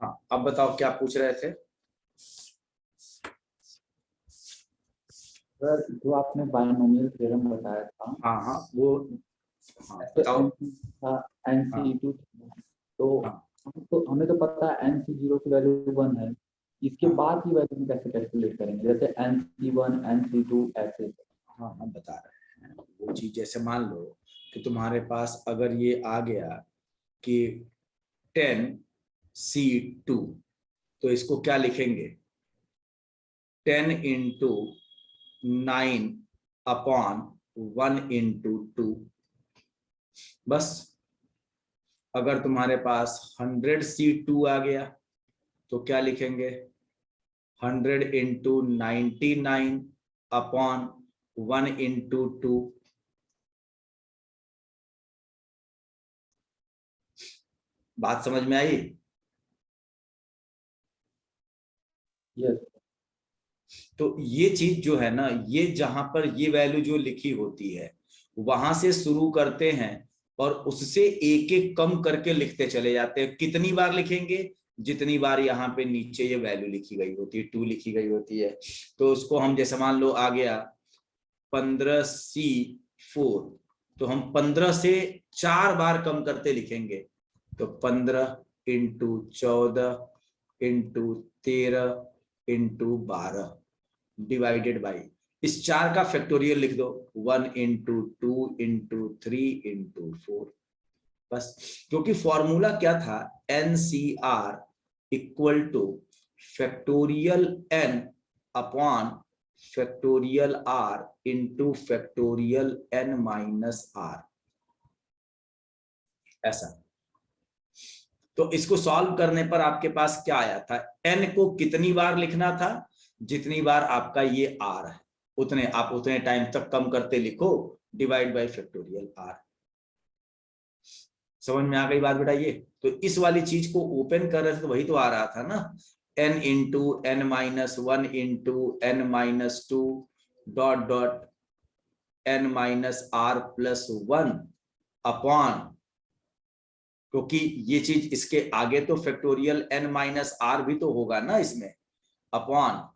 हाँ, अब बताओ क्या पूछ रहे थे। सर जो आपने बायनोमियल थ्योरम बताया था, हाँ हाँ वो, हाँ तो बताओ। एन था, एन सी हाँ टू, तो हाँ हमें तो पता है एन सी जीरो की वैल्यू 1 है। इसके हाँ बाद की वैल्यू हम कैसे कैलकुलेट करेंगे, जैसे N C one, N C two, ऐसे। हाँ हाँ बता रहे हैं वो चीज। जैसे मान लो कि तुम्हारे पास अगर ये आ गया कि 10C2, तो इसको क्या लिखेंगे, 10 × 9/1 × 2। बस। अगर तुम्हारे पास 100C2 आ गया तो क्या लिखेंगे, 100 × 99/1 × 2। बात समझ में आई। यस। तो ये चीज जो है ना, ये जहां पर ये वैल्यू जो लिखी होती है वहां से शुरू करते हैं और उससे एक एक कम करके लिखते चले जाते हैं। कितनी बार लिखेंगे, जितनी बार यहाँ पे नीचे ये वैल्यू लिखी गई होती है, 2 लिखी गई होती है। तो उसको हम जैसे मान लो आ गया 15C4, तो हम 15 से 4 बार कम करते लिखेंगे। तो 15 × 14 × 13 × 12 डिवाइडेड बाई इस 4 का फैक्टोरियल लिख दो, 1 × 2 × 3 × 4। बस। क्योंकि फॉर्मूला क्या था, NCR equal two factorial n upon factorial r into factorial n-r। ऐसा। तो इसको सॉल्व करने पर आपके पास क्या आया था, n को कितनी बार लिखना था, जितनी बार आपका ये r है उतने आप उतने टाइम तक कम करते लिखो, डिवाइड बाय फैक्टोरियल r। समझ में आ गई बात बेटा। ये तो इस वाली चीज को ओपन कर रहे थे तो वही तो आ रहा था ना, n × n-1 × n-2 dot dot n-r+1 upon, क्योंकि ये चीज इसके आगे तो फैक्टोरियल n-r भी तो होगा ना इसमें, upon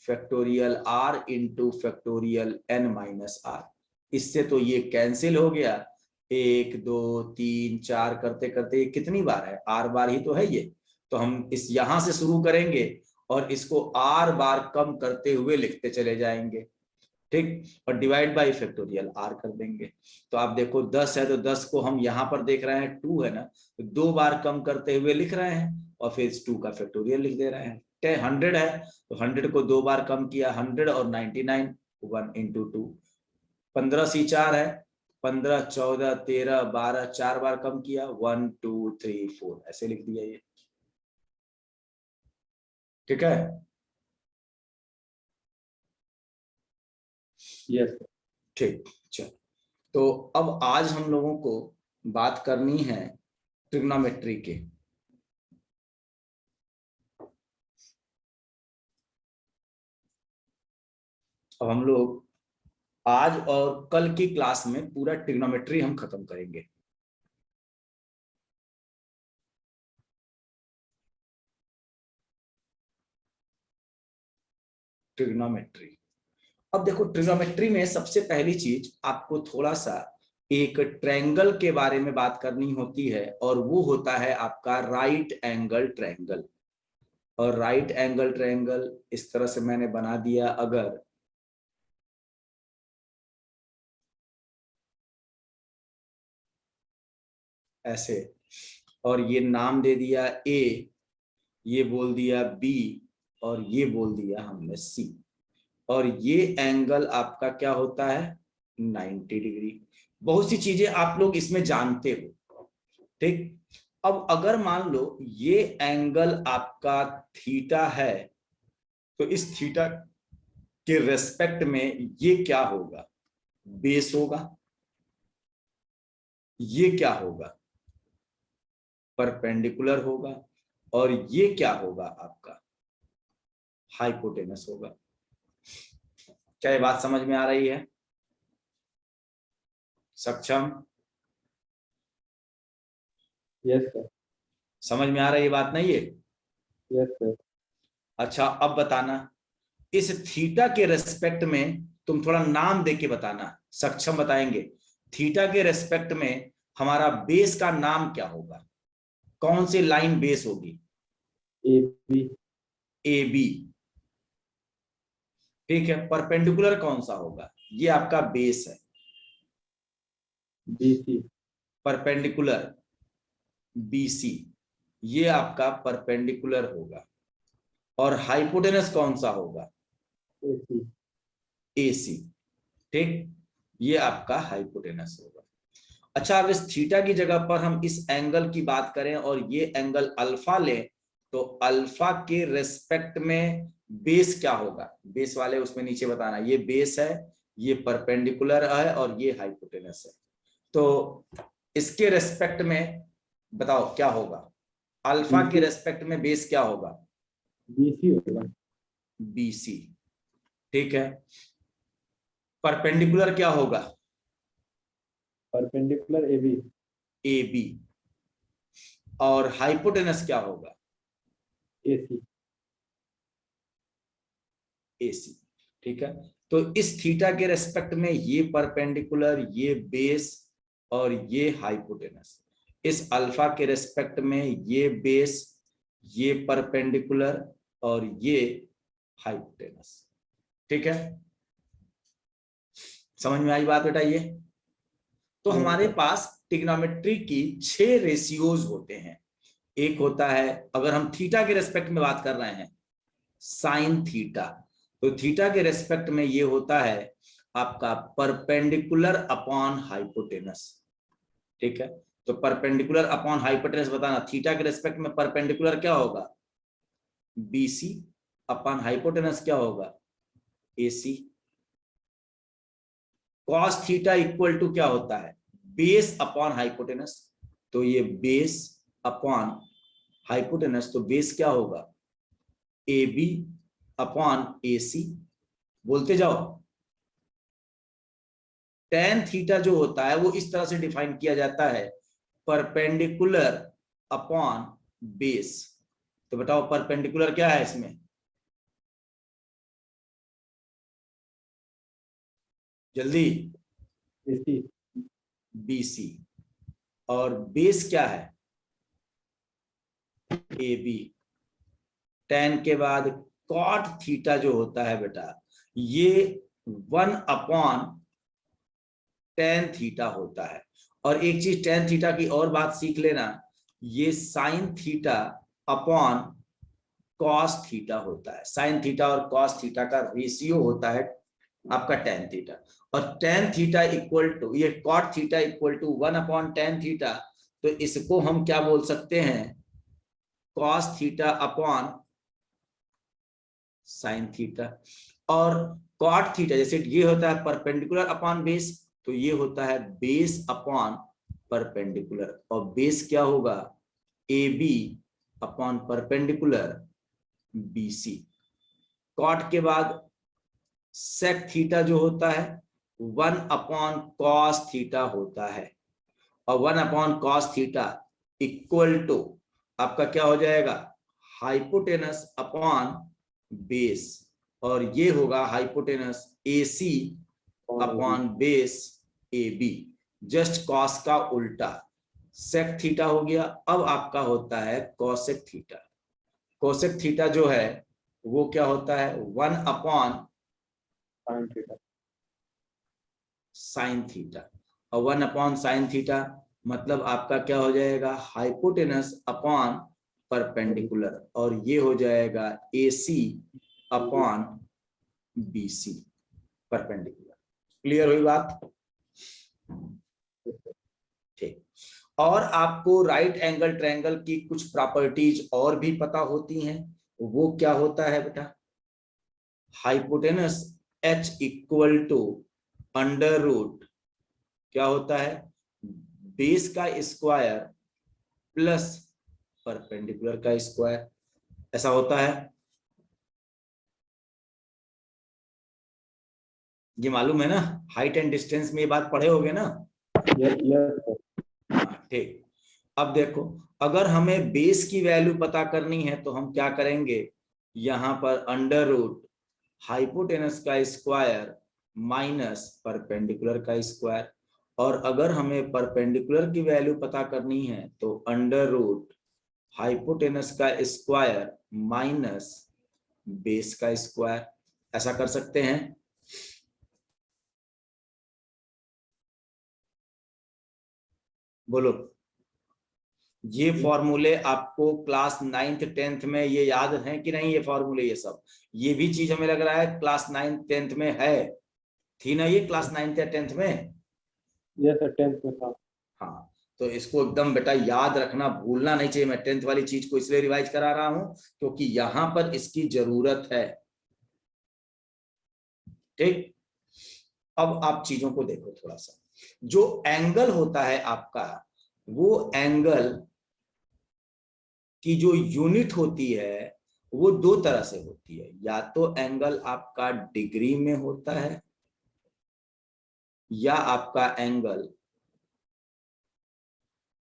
factorial r into factorial n-r। इससे तो ये कैंसिल हो गया, 1 2 3 4 करते करते ये कितनी बार है, r बार ही तो है ये। तो हम इस यहां से शुरू करेंगे और इसको r बार कम करते हुए लिखते चले जाएंगे, ठीक। और डिवाइड बाय फैक्टोरियल r कर देंगे। तो आप देखो 10 है तो 10 को हम यहाँ पर देख रहे हैं 2 है ना, तो 2 बार कम करते हुए लिख रहे हैं और फिर 2 का फैक्टोरियल लिख दे रहे हैं। 100 है तो 100 को 2 बार कम किया, 100 और 99, 1 × 2। 15C4 है, 15 14 13 12, 4 बार कम किया, 1 2 3 4 ऐसे लिख दिया ये, ठीक है। यस। ठीक। चल, तो अब आज हम लोगों को बात करनी है ट्रिग्नोमेट्री के। अब हम लोग आज और कल की क्लास में पूरा ट्रिग्नोमेट्री हम खत्म करेंगे। ट्रिग्नोमेट्री। अब देखो ट्रिग्नोमेट्री में सबसे पहली चीज आपको थोड़ा सा एक ट्रायंगल के बारे में बात करनी होती है, और वो होता है आपका राइट एंगल ट्रायंगल। और राइट एंगल ट्रायंगल इस तरह से मैंने बना दिया, अगर ऐसे, और ये नाम दे दिया ए, ये बोल दिया बी, और ये बोल दिया हमने सी, और ये एंगल आपका क्या होता है, 90 डिग्री। बहुत सी चीजें आप लोग इसमें जानते हो, ठीक। अब अगर मान लो ये एंगल आपका थीटा है, तो इस थीटा के रेस्पेक्ट में ये क्या होगा, बेस होगा। ये क्या होगा, परपेंडिकुलर होगा। और ये क्या होगा आपका, हाइपोटेनस होगा। क्या ये बात समझ में आ रही है, सक्षम? Yes sir. समझ में आ रही है बात नहीं है। Yes, sir. अच्छा अब बताना, इस थीटा के रेस्पेक्ट में तुम थोड़ा नाम देके बताना, सक्षम बताएंगे। थीटा के रेस्पेक्ट में हमारा बेस का नाम क्या होगा, कौन सी लाइन बेस होगी? AB. ए बी, ठीक है। परपेंडिकुलर कौन सा होगा? ये आपका बेस है। BC. परपेंडिकुलर BC, ये आपका परपेंडिकुलर होगा। और हाइपोटेनस कौन सा होगा? AC. AC, ठीक, ये आपका हाइपोटेनस होगा। अच्छा, अब इस थीटा की जगह पर हम इस एंगल की बात करें और ये एंगल अल्फा लें, तो अल्फा के रेस्पेक्ट में बेस क्या होगा? बेस वाले उसमें नीचे बताना, ये बेस है, ये परपेंडिकुलर है और ये हाइपोटेनस है। तो इसके रेस्पेक्ट में बताओ क्या होगा? अल्फा के रेस्पेक्ट में बेस क्या होगा? BC होगा। BC, ठीक है। परपेंडिकुलर क्या होगा? Perpendicular AB. AB। और हाइपोटेनस क्या होगा? AC. AC, ठीक है। तो इस थीटा के रेस्पेक्ट में ये परपेंडिकुलर, ये बेस और ये हाइपोटेनस। इस अल्फा के रेस्पेक्ट में ये बेस, ये परपेंडिकुलर और ये हाइपोटेनस, ठीक है। समझ में आई बात बेटा? ये तो हमारे पास ट्रिग्नोमेट्री की 6 रेशियोज होते हैं। एक होता है, अगर हम थीटा के रेस्पेक्ट में बात कर रहे हैं, साइन थीटा, तो थीटा के रेस्पेक्ट में ये होता है आपका परपेंडिकुलर अपॉन हाइपोटेनस, ठीक है। तो परपेंडिकुलर अपॉन हाइपोटेनस बताना, थीटा के रेस्पेक्ट में परपेंडिकुलर क्या होगा? BC अपॉन हाइपोटेनस क्या होगा? AC। Cos theta equal to क्या होता है? बेस अपॉन हाइपोटेनस, तो ये बेस अपॉन हाइपोटेनस, तो बेस क्या होगा? AB upon AC। बोलते जाओ। टेन थीटा जो होता है वो इस तरह से डिफाइन किया जाता है, परपेंडिकुलर अपॉन बेस। तो बताओ परपेंडिकुलर क्या है इसमें? जल्दी। AC. BC। और बेस क्या है? AB। टेन के बाद कॉट थीटा जो होता है बेटा, ये 1 अपॉन टेन थीटा होता है। और एक चीज टेन थीटा की और बात सीख लेना, ये sine theta upon cos theta होता है। साइन थीटा और कॉस थीटा का रेशियो होता है आपका टेन थीटा। और टेन थीटा इक्वल टू, ये cot theta equal to 1 upon tan theta, तो इसको हम क्या बोल सकते हैं? Cos theta upon sine theta. और कॉट थीटा, जैसे ये होता है परपेंडिकुलर अपॉन बेस, तो ये होता है बेस अपॉन परपेंडिकुलर। और बेस क्या होगा? AB upon perpendicular BC। Cot के बाद सेक थीटा जो होता है 1 अपॉन कॉस थीटा होता है। और 1 upon cos theta equal to आपका क्या हो जाएगा? Hypotenuse upon base. और ये होगा hypotenuse AC upon base AB। Just cos का उल्टा, सेक थीटा हो गया। अब आपका होता है कोसेक थीटा। कोसेक थीटा जो है वो क्या होता है? 1 upon Sin theta. Sign theta. और 1 अपॉन साइन थीटा मतलब आपका क्या हो जाएगा? Hypotenuse upon perpendicular. और ये हो जाएगा AC upon BC perpendicular. Clear हुई बात? ठीक। और आपको राइट एंगल ट्रायंगल की कुछ प्रॉपर्टीज और भी पता होती हैं। वो क्या होता है बेटा? Hypotenuse H equal to under root क्या होता है? बेस का स्क्वायर प्लस परपेंडिकुलर का स्क्वायर, ऐसा होता है। ये मालूम है ना? हाइट एंड डिस्टेंस में ये बात पढ़े होगे ना? Yes, yes, sir. ठीक। अब देखो, अगर हमें बेस की वैल्यू पता करनी है तो हम क्या करेंगे, यहां पर अंडर रूट हाइपोटेनस का स्क्वायर माइनस परपेंडिकुलर का स्क्वायर, और अगर हमें परपेंडिकुलर की वैल्यू पता करनी है तो अंडर रूट हाइपोटेनस का स्क्वायर माइनस बेस का स्क्वायर। ऐसा कर सकते हैं। बोलो, ये फॉर्मूले आपको क्लास 9th 10th में ये याद है कि नहीं? ये फॉर्मूले, ये सब, ये भी चीज हमें लग रहा है क्लास 9th 10th में है, थी ना ये क्लास 9th या 10th में? यस सर, 10th में था। हाँ, तो इसको एकदम बेटा याद रखना, भूलना नहीं चाहिए। मैं 10th वाली चीज को इसलिए रिवाइज करा रहा हूं क्योंकि यहां पर इसकी जरूरत है। ठीक, अब आप चीजों को देखो थोड़ा सा। जो एंगल होता है आपका, वो एंगल की जो यूनिट होती है वो दो तरह से होती है। या तो एंगल आपका डिग्री में होता है, या आपका एंगल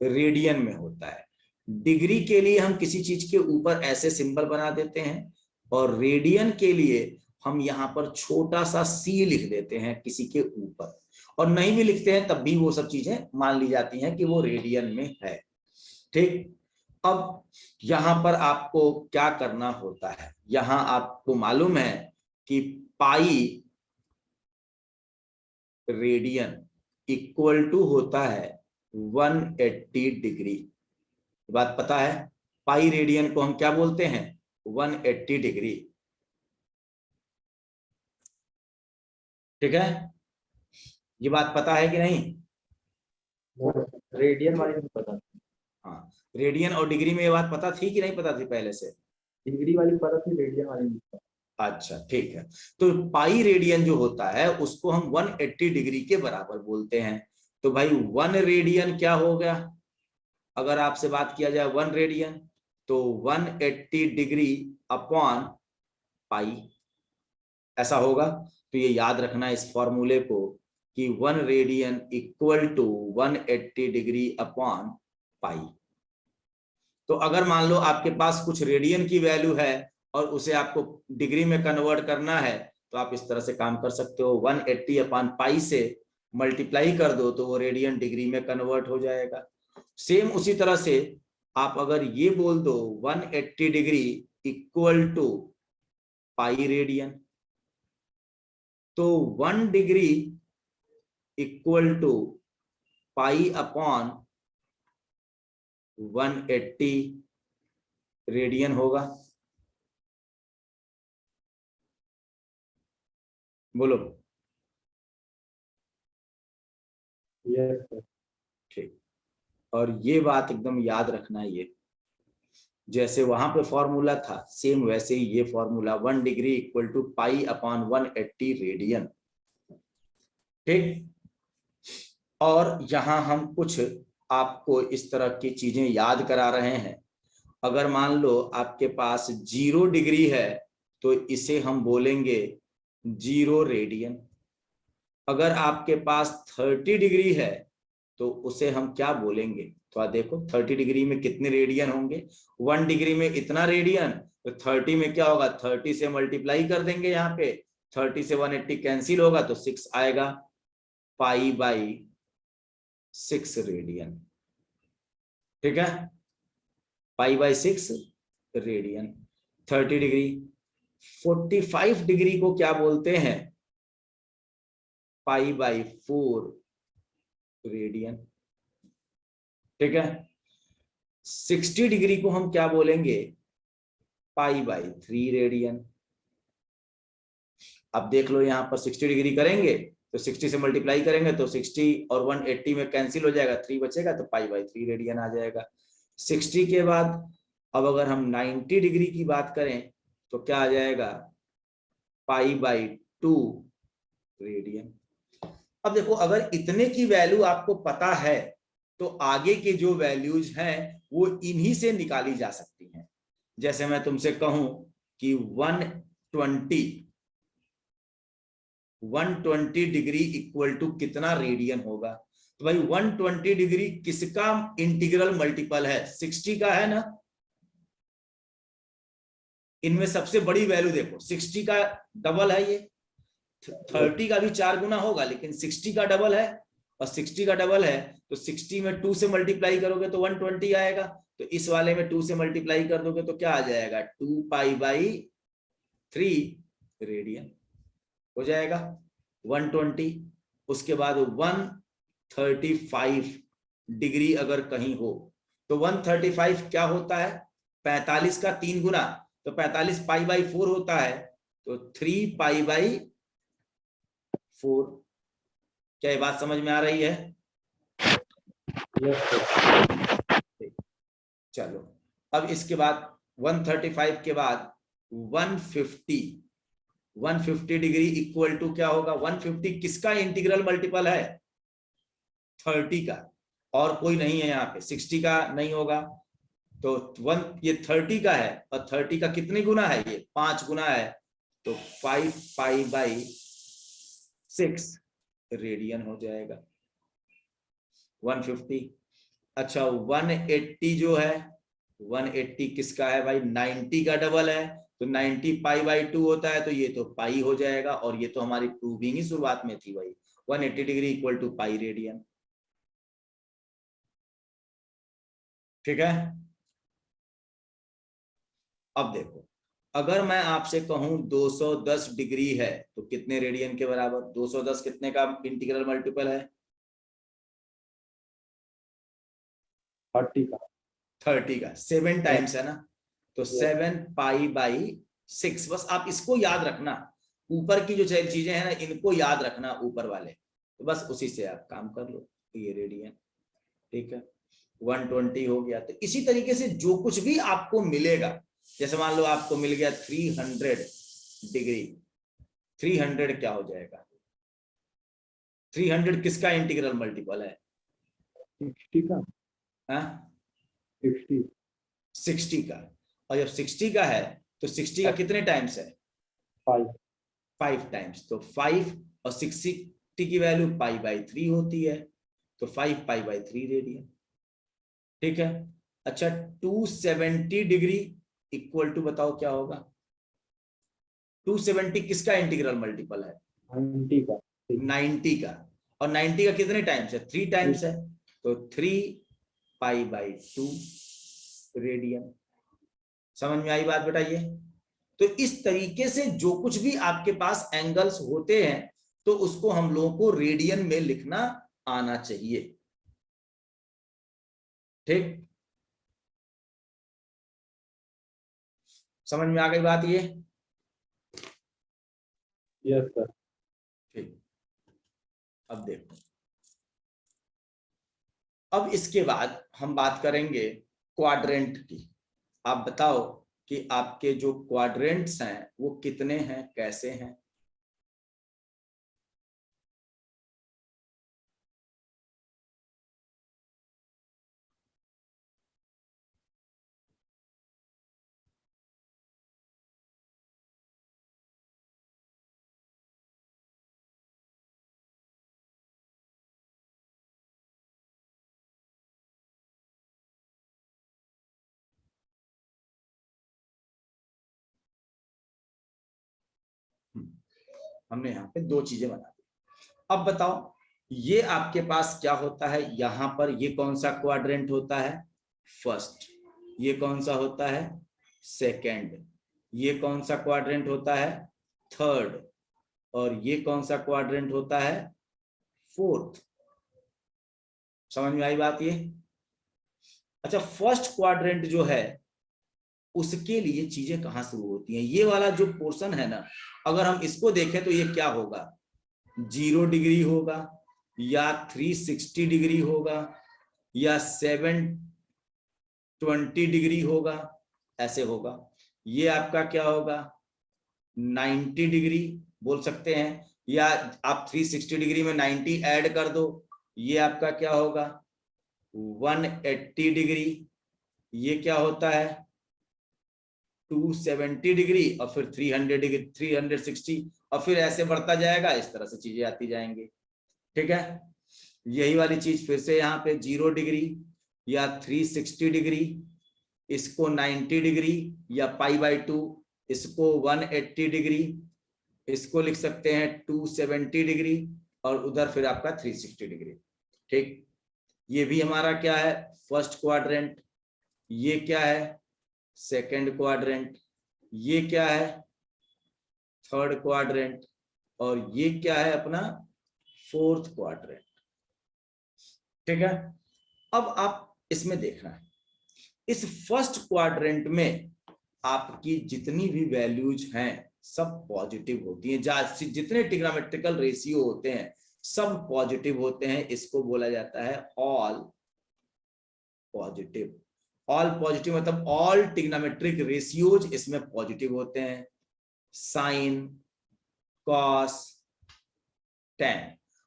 रेडियन में होता है। डिग्री के लिए हम किसी चीज के ऊपर ऐसे सिंबल बना देते हैं, और रेडियन के लिए हम यहां पर छोटा सा सी लिख देते हैं किसी के ऊपर, और नहीं भी लिखते हैं तब भी वो सब चीजें मान ली जाती हैं कि वो रेडियन में है। ठीक, अब यहां पर आपको क्या करना होता है, यहां आपको मालूम है कि पाई रेडियन इक्वल टू होता है 180 डिग्री। बात पता है? पाई रेडियन को हम क्या बोलते हैं? 180 डिग्री। ठीक है, ये बात पता है कि नहीं? रेडियन वाली नहीं पता। हाँ, रेडियन और डिग्री में ये बात पता थी कि नहीं पता थी पहले से? डिग्री वाली पता थी, रेडियन वाली नहीं पता। अच्छा, ठीक है। तो पाई रेडियन जो होता है उसको हम 180 डिग्री के बराबर बोलते हैं। तो भाई 1 रेडियन क्या हो गया? अगर आपसे बात किया जाए 1 रेडियन, तो 180 डिग्री अपॉन पाई, ऐसा होगा। तो ये याद रखना इस फॉर्मूले को कि 1 radian equal to 180 degree upon pi. तो अगर मान लो आपके पास कुछ रेडियन की वैल्यू है और उसे आपको डिग्री में कन्वर्ट करना है, तो आप इस तरह से काम कर सकते हो, 180 अपॉन पाई से मल्टीप्लाई कर दो तो वो रेडियन डिग्री में कन्वर्ट हो जाएगा। सेम उसी तरह से आप अगर ये बोल दो 180 degree equal to pi radian, तो 1 degree equal to pi upon 180 radian होगा। बोलो। Yes sir. ठीक, और ये बात एकदम याद रखना, ये जैसे वहां पे फॉर्मूला था सेम वैसे ही ये formula 1 degree equal to pi upon 180 radian. ठीक, और यहां हम कुछ आपको इस तरह की चीजें याद करा रहे हैं। अगर मान लो आपके पास 0 डिग्री है तो इसे हम बोलेंगे 0 रेडियन। अगर आपके पास 30 डिग्री है तो उसे हम क्या बोलेंगे? तो आप देखो 30 डिग्री में कितने रेडियन होंगे? 1 डिग्री में इतना रेडियन, तो 30 में क्या होगा? 30 से मल्टीप्लाई कर देंगे, यहाँ पे 30 से 180 कैंसिल होगा तो 6 आएगा, पाई बाई 6 रेडियन। ठीक है, pi by 6 radian. 30 degree, 45 degree को क्या बोलते हैं? Pi by 4 radian. ठीक है, 60 डिग्री को हम क्या बोलेंगे? Pi by 3 radian. अब देख लो यहां पर 60 डिग्री करेंगे तो 60 से मल्टीप्लाई करेंगे तो 60 और 180 में कैंसिल हो जाएगा, 3 बचेगा तो पाई बाई 3 रेडियन आ जाएगा। 60 के बाद अब अगर हम 90 डिग्री की बात करें तो क्या आ जाएगा? Pi by 2 radian. अब देखो, अगर इतने की वैल्यू आपको पता है तो आगे के जो वैल्यूज हैं वो इन्हीं से निकाली जा सकती हैं। जैसे मैं तुमसे कहूं कि 120 डिग्री इक्वल टू कितना रेडियन होगा, तो भाई 120 डिग्री किसका इंटीग्रल मल्टीपल है? 60 का है ना। इनमें सबसे बड़ी वैल्यू देखो, 60 का डबल है ये। 30 का भी 4 गुना होगा, लेकिन 60 का डबल है, और 60 का डबल है तो 60 में 2 से मल्टीप्लाई करोगे तो 120 आएगा। तो इस वाले में 2 से मल्टीप्लाई कर दोगे तो क्या आ जाएगा? 2 पाई बाई 3 रेडियन हो जाएगा 120। उसके बाद 135 डिग्री अगर कहीं हो तो 135 क्या होता है? 45 का 3 गुना, तो 45 पाई बाई 4 होता है, तो 3 पाई बाई 4। क्या ये बात समझ में आ रही है? Yes, sir. चलो, अब इसके बाद 135 के बाद 150 डिग्री इक्वल टू क्या होगा? 150 किसका इंटीग्रल मल्टीपल है? 30 का, और कोई नहीं है यहाँ पे। 60 का नहीं होगा, तो ये 30 का है, और 30 का कितने गुना है? ये 5 गुना है, तो 5 पाई बाई 6 रेडियन हो जाएगा 150। अच्छा, 180 जो है, 180 किसका है भाई? 90 का डबल है, तो 90 पाई बाई 2 होता है, तो ये तो पाई हो जाएगा, और ये तो हमारी प्रूविंग ही शुरुआत में थी भाई। 180 degree equal to pi radian. ठीक है। अब देखो, अगर मैं आपसे कहूं 210 डिग्री है तो कितने रेडियन के बराबर? 210 कितने का इंटीग्रल मल्टीपल है? 30 का 30 का 7 टाइम्स है ना, तो 7 पाई बाई 6। बस आप इसको याद रखना, ऊपर की जो चीजें हैं ना इनको याद रखना, ऊपर वाले, तो बस उसी से आप काम कर लो। तो ये रेडियन, ठीक है, 120 हो गया। तो इसी तरीके से जो कुछ भी आपको मिलेगा, जैसे मान लो आपको मिल गया 300 डिग्री, 300 क्या हो जाएगा? 300 किसका इंटीग्रल मल्टीपल है? 60 का हाँ, 60 60 का। और जब 60 का है तो 60 का कितने टाइम्स है? 5 5 टाइम्स। तो 5 और 60 की वैल्यू पाई बाई 3 होती है, तो 5 पाई बाई 3 रेडियन। ठीक है। अच्छा, 270 डिग्री इक्वल टू बताओ क्या होगा? 270 किसका इंटीग्रल मल्टीपल है? 90 का 90 का। और 90 का कितने टाइम्स है? 3 टाइम्स है, तो 3 पाई बाई 2 रेडियन। समझ में आई बात बेटा? ये तो इस तरीके से जो कुछ भी आपके पास एंगल्स होते हैं तो उसको हम लोगों को रेडियन में लिखना आना चाहिए। ठीक, समझ में आ गई बात ये? Yes, sir. ठीक, अब देखो, अब इसके बाद हम बात करेंगे क्वाड्रेंट की। आप बताओ कि आपके जो क्वाड्रेंट्स हैं वो कितने हैं, कैसे हैं? हमने यहाँ पे 2 चीजें बना दी। अब बताओ, ये आपके पास क्या होता है? यहां पर ये कौन सा क्वाड्रेंट होता है? फर्स्ट। ये कौन सा होता है? सेकंड। ये कौन सा क्वाड्रेंट होता है? थर्ड। और ये कौन सा क्वाड्रेंट होता है? फोर्थ। समझ में आई बात ये? अच्छा, फर्स्ट क्वाड्रेंट जो है उसके लिए चीजें कहां शुरू होती हैं? ये वाला जो पोर्शन है ना, अगर हम इसको देखें तो ये क्या होगा? 0 डिग्री होगा, या 360 डिग्री होगा, या 720 डिग्री होगा, ऐसे होगा। ये आपका क्या होगा? 90 डिग्री बोल सकते हैं, या आप 360 डिग्री में 90 ऐड कर दो, ये आपका क्या होगा? 180 डिग्री। ये क्या होता है? 270 डिग्री, और फिर 300 डिग्री, 360, और फिर ऐसे बढ़ता जाएगा, इस तरह से चीजें आती जाएंगी। ठीक है। यही वाली चीज फिर से यहाँ पे 0 डिग्री या 360 डिग्री, इसको 90 डिग्री या π/2, इसको 180 डिग्री, इसको लिख सकते हैं 270 डिग्री, और उधर फिर आपका 360 डिग्री। ठीक, ये भी हमारा क्या है, फर्स्ट क्वाड्रेंट, ये क्या है, सेकंड क्वाड्रेंट, ये क्या है, थर्ड क्वाड्रेंट, और ये क्या है अपना फोर्थ क्वाड्रेंट। ठीक है, अब आप इसमें देखना है, इस फर्स्ट क्वाड्रेंट में आपकी जितनी भी वैल्यूज हैं सब पॉजिटिव होती हैं, जितने ट्रिग्नोमेट्रिकल रेशियो होते हैं सब पॉजिटिव होते हैं। इसको बोला जाता है ऑल पॉजिटिव। ऑल पॉजिटिव मतलब ऑल ट्रिग्नोमेट्रिक रेशियोज इसमें पॉजिटिव होते हैं। Sine, cos, tan.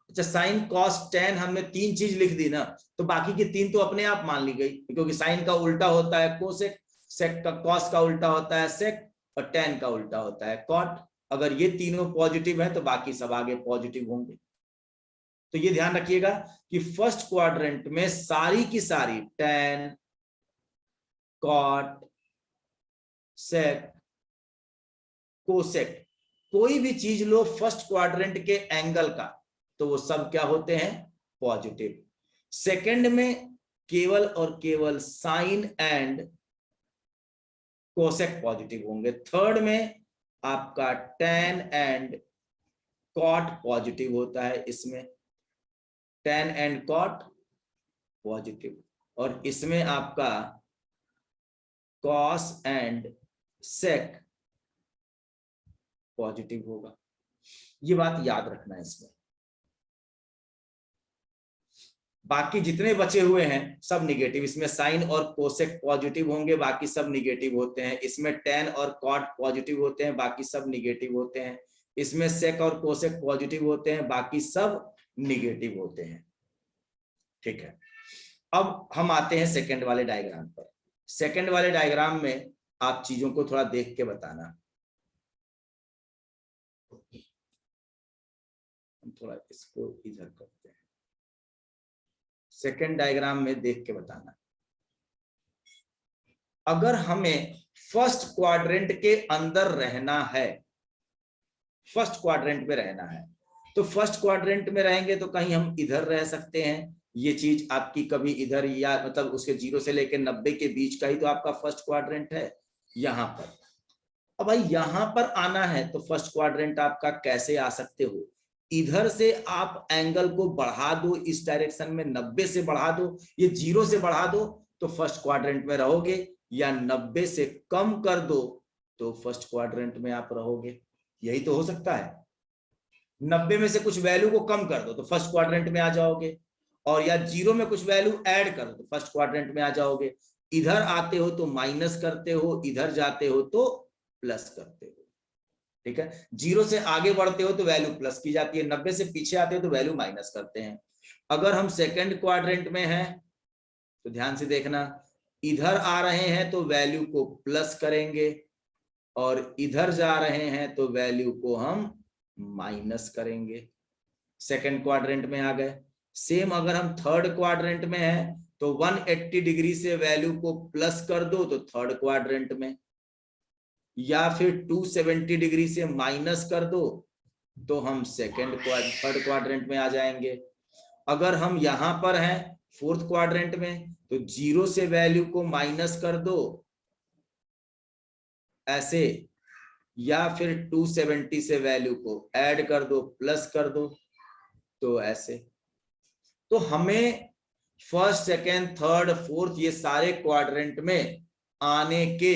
अच्छा, साइन कॉस टेन हमने 3 चीज लिख दी ना, तो बाकी की 3 तो अपने आप मान ली गई, क्योंकि साइन का उल्टा होता है कोसेक, सेक का कॉस का उल्टा होता है सेक, और टेन का उल्टा होता है कॉट। अगर ये तीनों पॉजिटिव है तो बाकी सब आगे पॉजिटिव होंगे। तो ये ध्यान रखिएगा कि फर्स्ट क्वाड्रेंट में सारी की सारी टेन, कॉट, सेक, कोसेक, कोई भी चीज लो फर्स्ट क्वाड्रेंट के एंगल का, तो वो सब क्या होते हैं, पॉजिटिव। सेकंड में केवल और केवल साइन एंड कोसेक पॉजिटिव होंगे। थर्ड में आपका टेन एंड कॉट पॉजिटिव होता है, इसमें टेन एंड कॉट पॉजिटिव, और इसमें आपका कॉस एंड सेक पॉजिटिव होगा। ये बात याद रखना है इसमें। बाकी जितने बचे हुए हैं सब निगेटिव, इसमें साइन और कोसेक पॉजिटिव होंगे, बाकी सब निगेटिव होते हैं। इसमें टेन और कॉट पॉजिटिव होते हैं, बाकी सब निगेटिव होते हैं। इसमें सेक और कोसेक पॉजिटिव होते हैं, बाकी सब निगेटिव होते हैं। ठीक है, अब हम आते हैं सेकंड वाले डायग्राम पर। सेकंड वाले डायग्राम में आप चीजों को थोड़ा देख के बताना। हम थोड़ा इसको इधर करते हैं, सेकंड डायग्राम में देख के बताना। अगर हमें फर्स्ट क्वाड्रेंट के अंदर रहना है, फर्स्ट क्वाड्रेंट में रहना है, तो फर्स्ट क्वाड्रेंट में रहेंगे तो कहीं हम इधर रह सकते हैं। ये चीज आपकी कभी इधर, या मतलब उसके 0 से लेकर 90 के बीच का ही तो आपका फर्स्ट क्वाड्रेंट है, यहां पर। अब भाई यहां पर आना है तो फर्स्ट क्वाड्रेंट आपका कैसे आ सकते हो, इधर से आप एंगल को बढ़ा दो, इस डायरेक्शन में 90 से बढ़ा दो, ये 0 से बढ़ा दो तो फर्स्ट क्वाड्रेंट में रहोगे, या 90 से कम कर दो तो फर्स्ट क्वाड्रेंट में आप रहोगे। यही तो हो सकता है। 90 में से कुछ वैल्यू को कम कर दो तो फर्स्ट क्वाड्रेंट में आ जाओगे, और या 0 में कुछ वैल्यू ऐड कर दो तो फर्स्ट क्वाड्रेंट में आ जाओगे। इधर आते हो तो माइनस करते हो, इधर जाते हो तो प्लस करते हो। ठीक है, 0 से आगे बढ़ते हो तो वैल्यू प्लस की जाती है, 90 से पीछे आते हो तो वैल्यू माइनस करते हैं। अगर हम सेकंड क्वाड्रेंट में हैं तो ध्यान से देखना, इधर आ रहे हैं तो वैल्यू को प्लस करेंगे, और इधर जा रहे हैं तो वैल्यू को हम माइनस करेंगे। सेकंड क्वाड्रेंट में आ गए। सेम अगर हम थर्ड क्वाड्रेंट में हैं तो 180 डिग्री से वैल्यू को प्लस कर दो तो थर्ड क्वाड्रेंट में, या फिर 270 डिग्री से माइनस कर दो तो हम थर्ड क्वाड्रेंट में आ जाएंगे। अगर हम यहां पर हैं फोर्थ क्वाड्रेंट में तो 0 से वैल्यू को माइनस कर दो ऐसे, या फिर 270 से वैल्यू को ऐड कर दो, प्लस कर दो तो ऐसे। तो हमें फर्स्ट, सेकेंड, थर्ड, फोर्थ ये सारे क्वाड्रेंट में आने के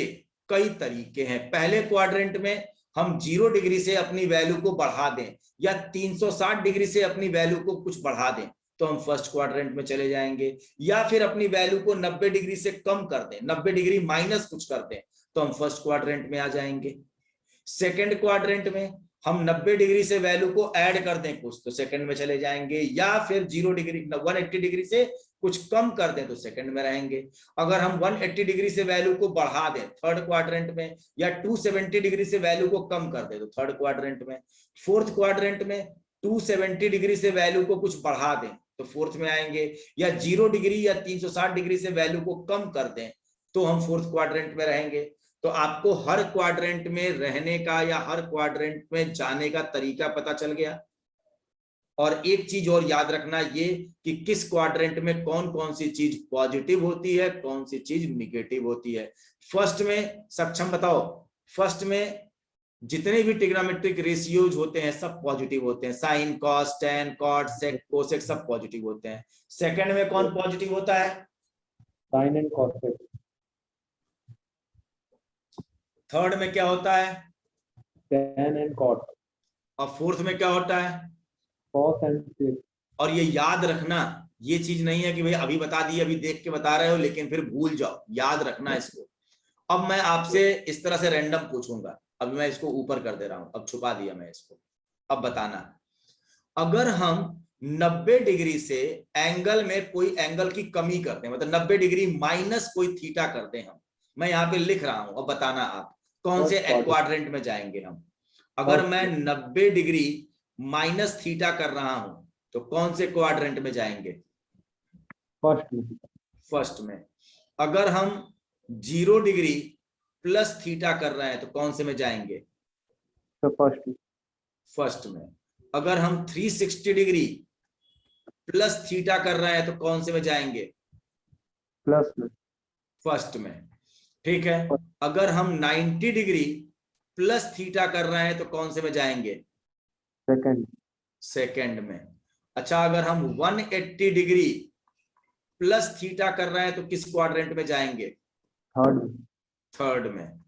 कई तरीके हैं। पहले क्वाड्रेंट में हम 0 डिग्री से अपनी वैल्यू को बढ़ा दें, या 360 डिग्री से अपनी वैल्यू को कुछ बढ़ा दें तो हम फर्स्ट क्वाड्रेंट में चले जाएंगे, या फिर अपनी वैल्यू को 90 डिग्री से कम कर दें, 90 डिग्री माइनस कुछ कर दें तो हम फर्स्ट क्वाड्रेंट में आ जाएंगे। सेकंड क्वाड्रेंट में हम 90 डिग्री से वैल्यू को ऐड कर दें कुछ तो सेकंड में चले जाएंगे, या फिर 0 डिग्री 180 डिग्री से कुछ कम कर दें तो सेकंड में रहेंगे। अगर हम 180 डिग्री से वैल्यू को बढ़ा दें थर्ड क्वाड्रेंट में, या 270 डिग्री से वैल्यू को कम कर दें तो थर्ड क्वाड्रेंट में। फोर्थ क्वाड्रेंट में 270 डिग्री से वैल्यू को कुछ बढ़ा दें तो फोर्थ में आएंगे, या 0 डिग्री या 360 डिग्री से वैल्यू को कम कर दें तो हम फोर्थ क्वाड्रेंट में रहेंगे। तो आपको हर क्वाड्रेंट में रहने का या हर क्वाड्रेंट में जाने का तरीका पता चल गया। और एक चीज और याद रखना ये कि किस क्वाड्रेंट में कौन कौन सी चीज पॉजिटिव होती है, कौन सी चीज निगेटिव होती है। फर्स्ट में सक्षम बताओ, फर्स्ट में जितने भी ट्रिग्नोमेट्रिक रेशियोज होते हैं सब पॉजिटिव होते हैं, sine cos tan cot sec cosec सब पॉजिटिव होते हैं। सेकंड में कौन पॉजिटिव होता है? Sign and cosec. थर्ड में क्या होता है? Tan and cot. और फोर्थ में क्या होता है? Cos and sec. और ये याद रखना, ये चीज नहीं है कि भाई अभी बता दी, अभी देख के बता रहे हो लेकिन फिर भूल जाओ, याद रखना इसको। अब मैं आपसे इस तरह से रैंडम पूछूंगा, अब मैं इसको ऊपर कर दे रहा हूं, अब छुपा दिया मैं इसको। अब बताना, अगर हम 90 डिग्री से एंगल में कोई एंगल की कमी करते हैं, मतलब 90 डिग्री माइनस कोई थीटा करते हैं हम, मैं यहाँ पे लिख रहा हूं, अब बताना आप कौन से क्वाड्रेंट में जाएंगे हम। अगर मैं 90 डिग्री माइनस थीटा कर रहा हूं तो कौन से क्वाड्रेंट में जाएंगे? फर्स्ट में। फर्स्ट में। अगर हम 0 डिग्री प्लस थीटा कर रहे हैं तो कौन से में जाएंगे? तो फर्स्ट में। फर्स्ट में। अगर हम 360 डिग्री प्लस थीटा कर रहे हैं तो कौन से में जाएंगे? प्लस में। फर्स्ट में। ठीक है। अगर हम 90 डिग्री प्लस थीटा कर रहे हैं तो कौन से में जाएंगे? सेकंड। सेकंड में। अच्छा, अगर हम 180 डिग्री प्लस थीटा कर रहे हैं तो किस क्वाड्रेंट में जाएंगे? थर्ड में। थर्ड में।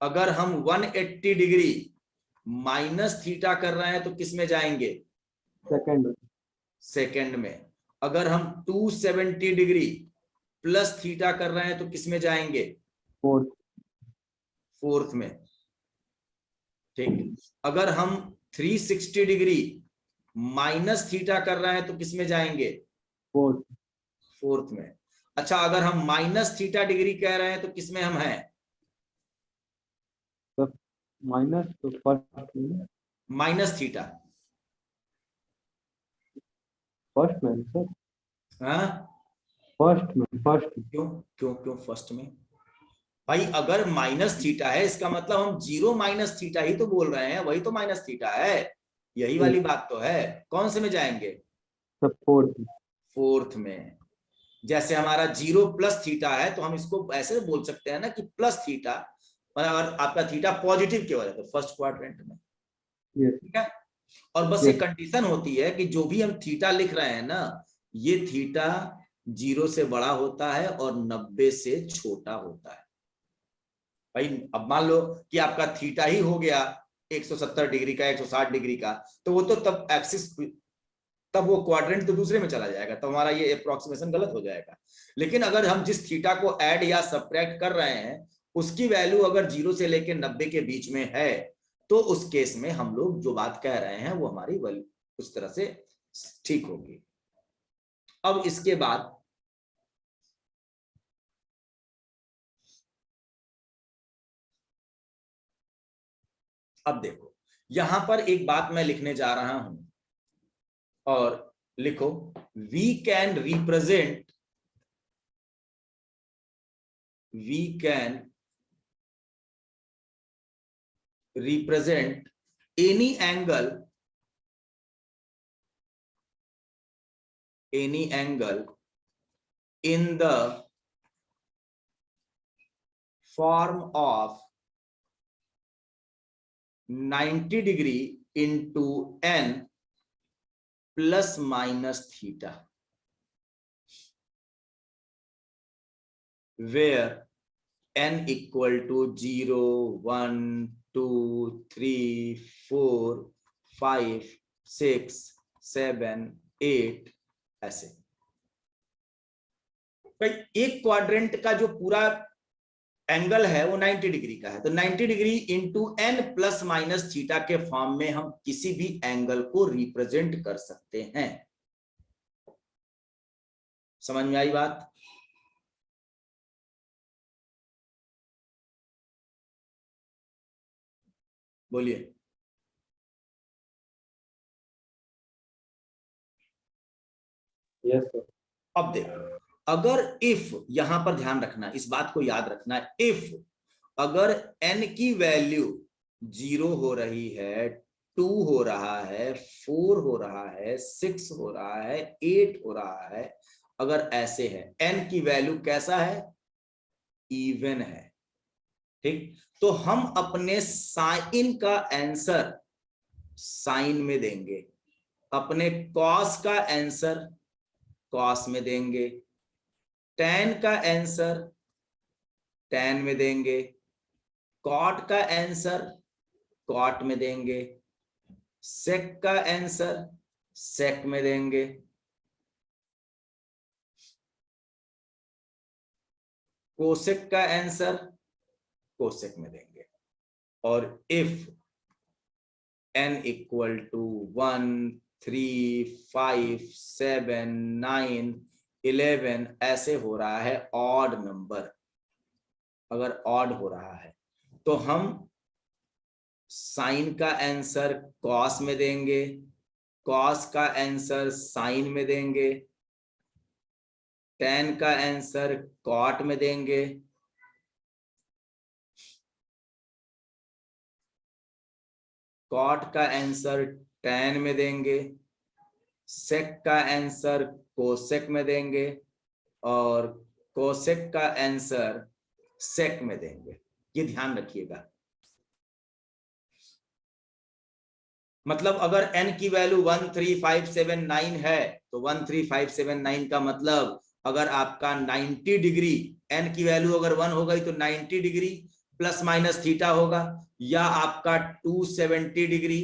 अगर हम 180 डिग्री माइनस थीटा कर रहे हैं तो किस में जाएंगे? सेकंड में। सेकंड में। अगर हम 270 डिग्री प्लस थीटा कर रहे हैं तो किस में जाएंगे? फोर्थ। फोर्थ में। ठीक। अगर हम 360 डिग्री माइनस थीटा कर रहे हैं तो किस में जाएंगे? फोर्थ। फोर्थ में। अच्छा, अगर हम माइनस थीटा डिग्री कह रहे हैं तो किस में हम हैं? माइनस तो फर्स्ट में। Minus theta. फर्स्ट में सर। हाँ, फर्स्ट में। फर्स्ट। क्यों क्यों क्यों फर्स्ट में? भाई अगर माइनस थीटा है इसका मतलब हम 0 माइनस थीटा ही तो बोल रहे हैं, वही तो माइनस थीटा है, यही वाली बात तो है। कौन से में जाएंगे? सब फोर्थ में। फोर्थ में। जैसे हमारा 0 प्लस थीटा है तो हम इसको ऐसे बोल सकते हैं ना कि प्लस थीटा, और आपका थीटा पॉजिटिव की वजह से फर्स्ट क्वाड्रेंट में। ठीक है। और बस ये कंडीशन होती है कि जो भी हम थीटा लिख रहे हैं ना, ये थीटा 0 से बड़ा होता है और 90 से छोटा होता है। भाई अब मान लो कि आपका थीटा ही हो गया 170 डिग्री का, 160 डिग्री का, तो वो तो तब एक्सिस, तब वो क्वाड्रेंट तो दूसरे में चला जाएगा, तो हमारा ये अप्रोक्सीमेशन गलत हो जाएगा। लेकिन अगर हम जिस थीटा को ऐड या सब्ट्रैक्ट कर रहे हैं उसकी वैल्यू अगर 0 से लेकर 90 के बीच में है तो उस केस में हम लोग जो बात कह रहे हैं वो हमारी उस तरह से ठीक होगी। अब इसके बाद अब देखो, यहां पर एक बात मैं लिखने जा रहा हूं, और लिखो, we can represent any angle in the form of 90 degree into n plus minus theta, where n equal to 0, 1, 2, 3, 4, 5, 6, 7, 8 ऐसे। भाई एक क्वाड्रेंट का जो पूरा एंगल है वो 90 डिग्री का है, तो 90 degree into N plus minus theta के फॉर्म में हम किसी भी एंगल को रिप्रेजेंट कर सकते हैं। समझ में आई बात? बोलिए। Yes, sir. अब देखो, अगर इफ, यहां पर ध्यान रखना, इस बात को याद रखना, इफ अगर n की वैल्यू 0 हो रही है, 2 हो रहा है, 4 हो रहा है, 6 हो रहा है, 8 हो रहा है, अगर ऐसे है, n की वैल्यू कैसा है, इवन है, ठीक, तो हम अपने साइन का आंसर साइन में देंगे, अपने कॉस का आंसर कॉस में देंगे, tan का आंसर tan में देंगे, कॉट का आंसर कॉट में देंगे, सेक का आंसर सेक में देंगे, कोसेक का आंसर कोसेक में देंगे। और इफ n इक्वल टू 1, 3, 5, 7, 9, 11 ऐसे हो रहा है ऑड नंबर, अगर ऑड हो रहा है तो हम साइन का आंसर कॉस में देंगे, कॉस का आंसर साइन में देंगे, tan का आंसर कॉट में देंगे, कॉट का आंसर tan में देंगे, सेक का आंसर कोसेक में देंगे और कोसेक का आंसर सेक में देंगे। ये ध्यान रखिएगा। मतलब अगर n की वैल्यू 1, 3, 5, 7, 9 है तो 1, 3, 5, 7, 9 का मतलब अगर आपका 90 डिग्री, n की वैल्यू अगर 1 हो गई तो 90 डिग्री प्लस माइनस थीटा होगा, या आपका 270 डिग्री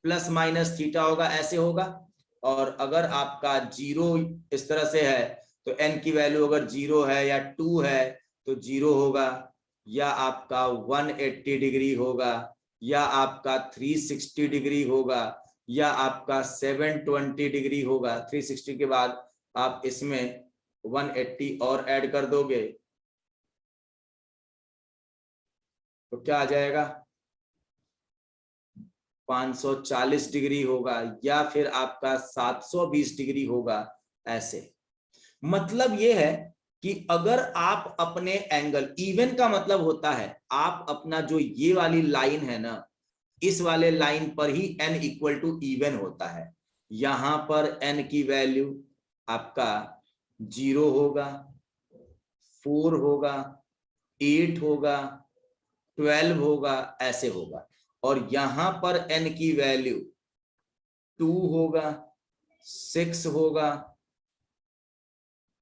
प्लस माइनस थीटा होगा, ऐसे होगा। और अगर आपका 0 इस तरह से है तो n की वैल्यू अगर 0 है या 2 है तो 0 होगा, या आपका 180 डिग्री होगा, या आपका 360 डिग्री होगा, या आपका 720 डिग्री होगा। 360 के बाद आप इसमें 180 और ऐड कर दोगे तो क्या आ जाएगा, 540 डिग्री होगा, या फिर आपका 720 डिग्री होगा, ऐसे। मतलब ये है कि अगर आप अपने एंगल, इवन का मतलब होता है आप अपना जो ये वाली लाइन है ना, इस वाले लाइन पर ही n इक्वल टू इवन होता है। यहां पर n की वैल्यू आपका 0 होगा, 4 होगा, 8 होगा, 12 होगा, ऐसे होगा। और यहां पर n की वैल्यू 2 होगा, 6 होगा,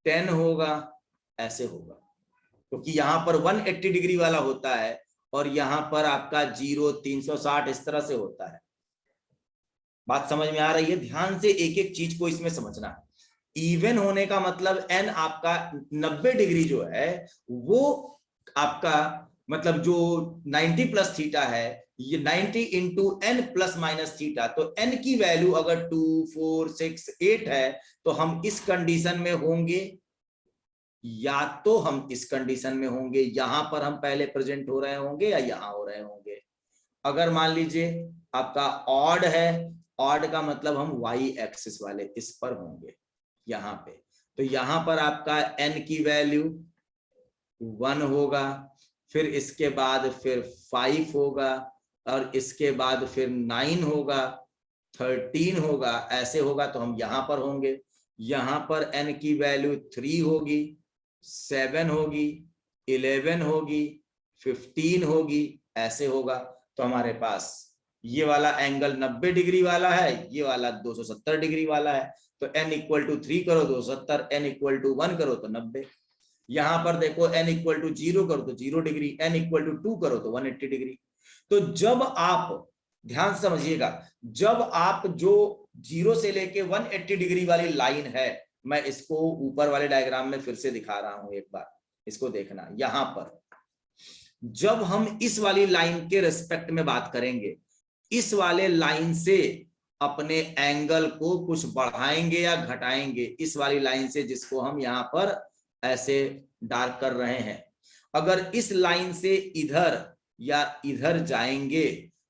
10 होगा, ऐसे होगा, क्योंकि यहां पर 180 डिग्री वाला होता है और यहां पर आपका 0, 360 इस तरह से होता है। बात समझ में आ रही है? ध्यान से एक एक चीज को इसमें समझना। इवन होने का मतलब n आपका 90 डिग्री जो है वो आपका मतलब जो 90 प्लस थीटा है, ये 90 into n plus minus theta, तो n की वैल्यू अगर 2, 4, 6, 8 है तो हम इस कंडीशन में होंगे, या तो हम इस कंडीशन में होंगे, यहां पर हम पहले प्रेजेंट हो रहे होंगे या यहां हो रहे होंगे। अगर मान लीजिए आपका ऑड है, ऑड का मतलब हम वाई एक्सिस वाले इस पर होंगे यहां पे, तो यहां पर आपका n की वैल्यू 1 होगा, फिर इसके बाद फिर 5 होगा, और इसके बाद फिर 9 होगा, 13 होगा, ऐसे होगा, तो हम यहां पर होंगे। यहां पर n की वैल्यू 3 होगी, 7 होगी, 11 होगी, 15 होगी, ऐसे होगा। तो हमारे पास ये वाला एंगल 90 डिग्री वाला है, ये वाला 270 डिग्री वाला है, तो n इक्वल टू 3 करो 270, n इक्वल टू 1 करो तो 90। यहां पर देखो n इक्वल टू 0 करो तो 0 डिग्री, n इक्वल टू 2 करो तो 180 डिग्री। तो जब आप ध्यान समझिएगा, जब आप जो 0 से लेके 180 डिग्री वाली लाइन है, मैं इसको ऊपर वाले डायग्राम में फिर से दिखा रहा हूं, एक बार इसको देखना। यहां पर जब हम इस वाली लाइन के रिस्पेक्ट में बात करेंगे, इस वाले लाइन से अपने एंगल को कुछ बढ़ाएंगे या घटाएंगे, इस वाली लाइन से, जिसको हम यहां पर ऐसे डार्क कर रहे हैं। अगर इस लाइन से इधर या इधर जाएंगे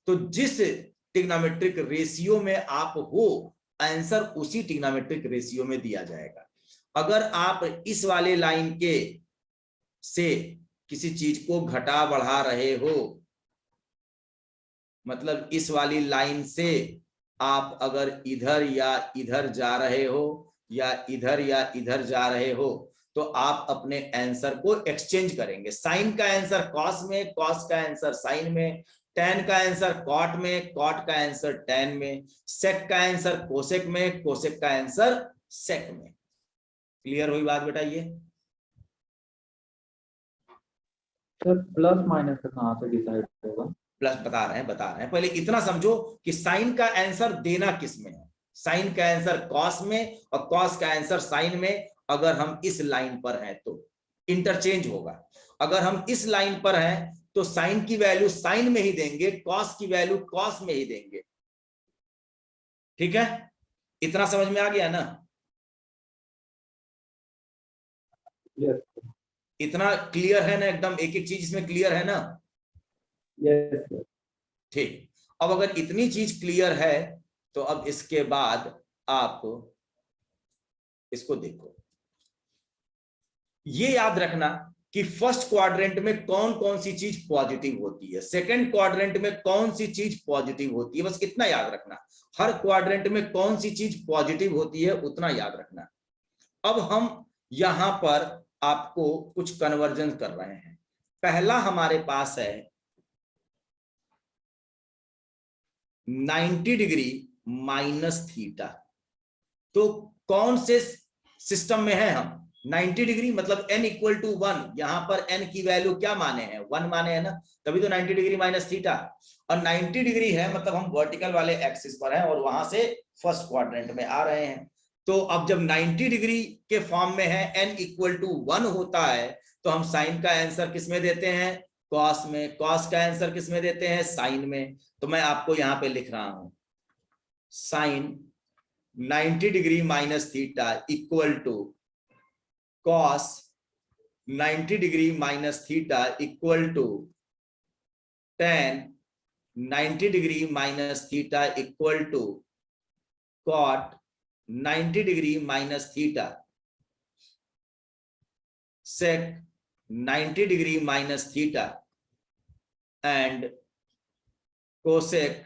तो जिस ट्रिग्नोमेट्रिक रेशियो में आप हो, आंसर उसी ट्रिग्नोमेट्रिक रेशियो में दिया जाएगा। अगर आप इस वाले लाइन के से किसी चीज को घटा बढ़ा रहे हो, मतलब इस वाली लाइन से आप अगर इधर या इधर जा रहे हो या इधर जा रहे हो, तो आप अपने आंसर को एक्सचेंज करेंगे। साइन का आंसर कॉस में, कॉस का आंसर साइन में, टेन का आंसर कॉट में, कॉट का आंसर टेन में, सेक का आंसर कोसेक में, कोसेक का आंसर सेक में। क्लियर हुई बात बेटा? ये सर प्लस माइनस कहाँ से डिसाइड होगा? प्लस बता रहे हैं। पहले इतना समझो कि साइन का आंसर देना किस में है। साइन का आंसर कॉस में और कॉस का आंसर साइन में। अगर हम इस लाइन पर हैं तो इंटरचेंज होगा। अगर हम इस लाइन पर हैं तो साइन की वैल्यू साइन में ही देंगे, कॉस की वैल्यू कॉस में ही देंगे। ठीक है, इतना समझ में आ गया ना? यस इतना क्लियर है ना? एकदम एक एक चीज इसमें क्लियर है ना? Yes sir. ठीक, अब अगर इतनी चीज क्लियर है तो अब इसके बाद आप इसको देखो। ये याद रखना कि फर्स्ट क्वाड्रेंट में कौन कौन सी चीज पॉजिटिव होती है, सेकंड क्वाड्रेंट में कौन सी चीज पॉजिटिव होती है, बस इतना याद रखना। हर क्वाड्रेंट में कौन सी चीज पॉजिटिव होती है उतना याद रखना। अब हम यहां पर आपको कुछ कन्वर्जन कर रहे हैं। पहला हमारे पास है 90 डिग्री माइनस थीटा। तो कौन से सिस्टम में है हम? 90 डिग्री मतलब n इक्वल टू 1। यहां पर n की वैल्यू क्या माने हैं? 1 माने हैं ना, तभी तो 90 डिग्री माइनस थीटा। और 90 डिग्री है मतलब हम वर्टिकल वाले एक्सिस पर हैं और वहां से फर्स्ट क्वाड्रेंट में आ रहे हैं। तो अब जब 90 डिग्री के फॉर्म में है, n इक्वल टू 1 होता है, तो हम साइन का आंसर किस में देते हैं? कॉस में। कॉस का आंसर किस में देते हैं? साइन में। तो मैं आपको यहां पे लिख रहा हूं sine 90 degree minus theta equal to cos 90 degree minus theta equal to tan 90 degree minus theta equal to cot 90 degree minus theta, sec 90 degree minus theta and cosec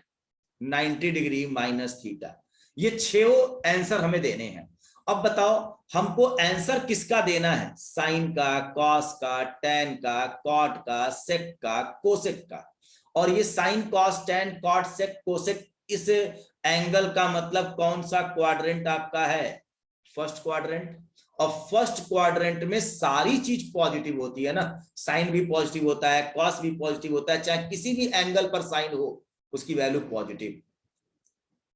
90 degree minus theta. ये 6 answer हमें देने हैं। अब बताओ हमको answer किसका देना है? साइन का, कॉस का, टेन का, कॉट का, सेक का, कोसेक का। और ये sign, cos, tan, cot, sec, cosec, इस एंगल का मतलब कौन सा क्वाड्रेंट आपका है? First quadrant. और फर्स्ट क्वाड्रेंट में सारी चीज पॉजिटिव होती है ना। साइन भी पॉजिटिव होता है, कॉस भी पॉजिटिव होता है, चाहे किसी भी एंगल पर साइन हो उसकी वैल्यू पॉजिटिव।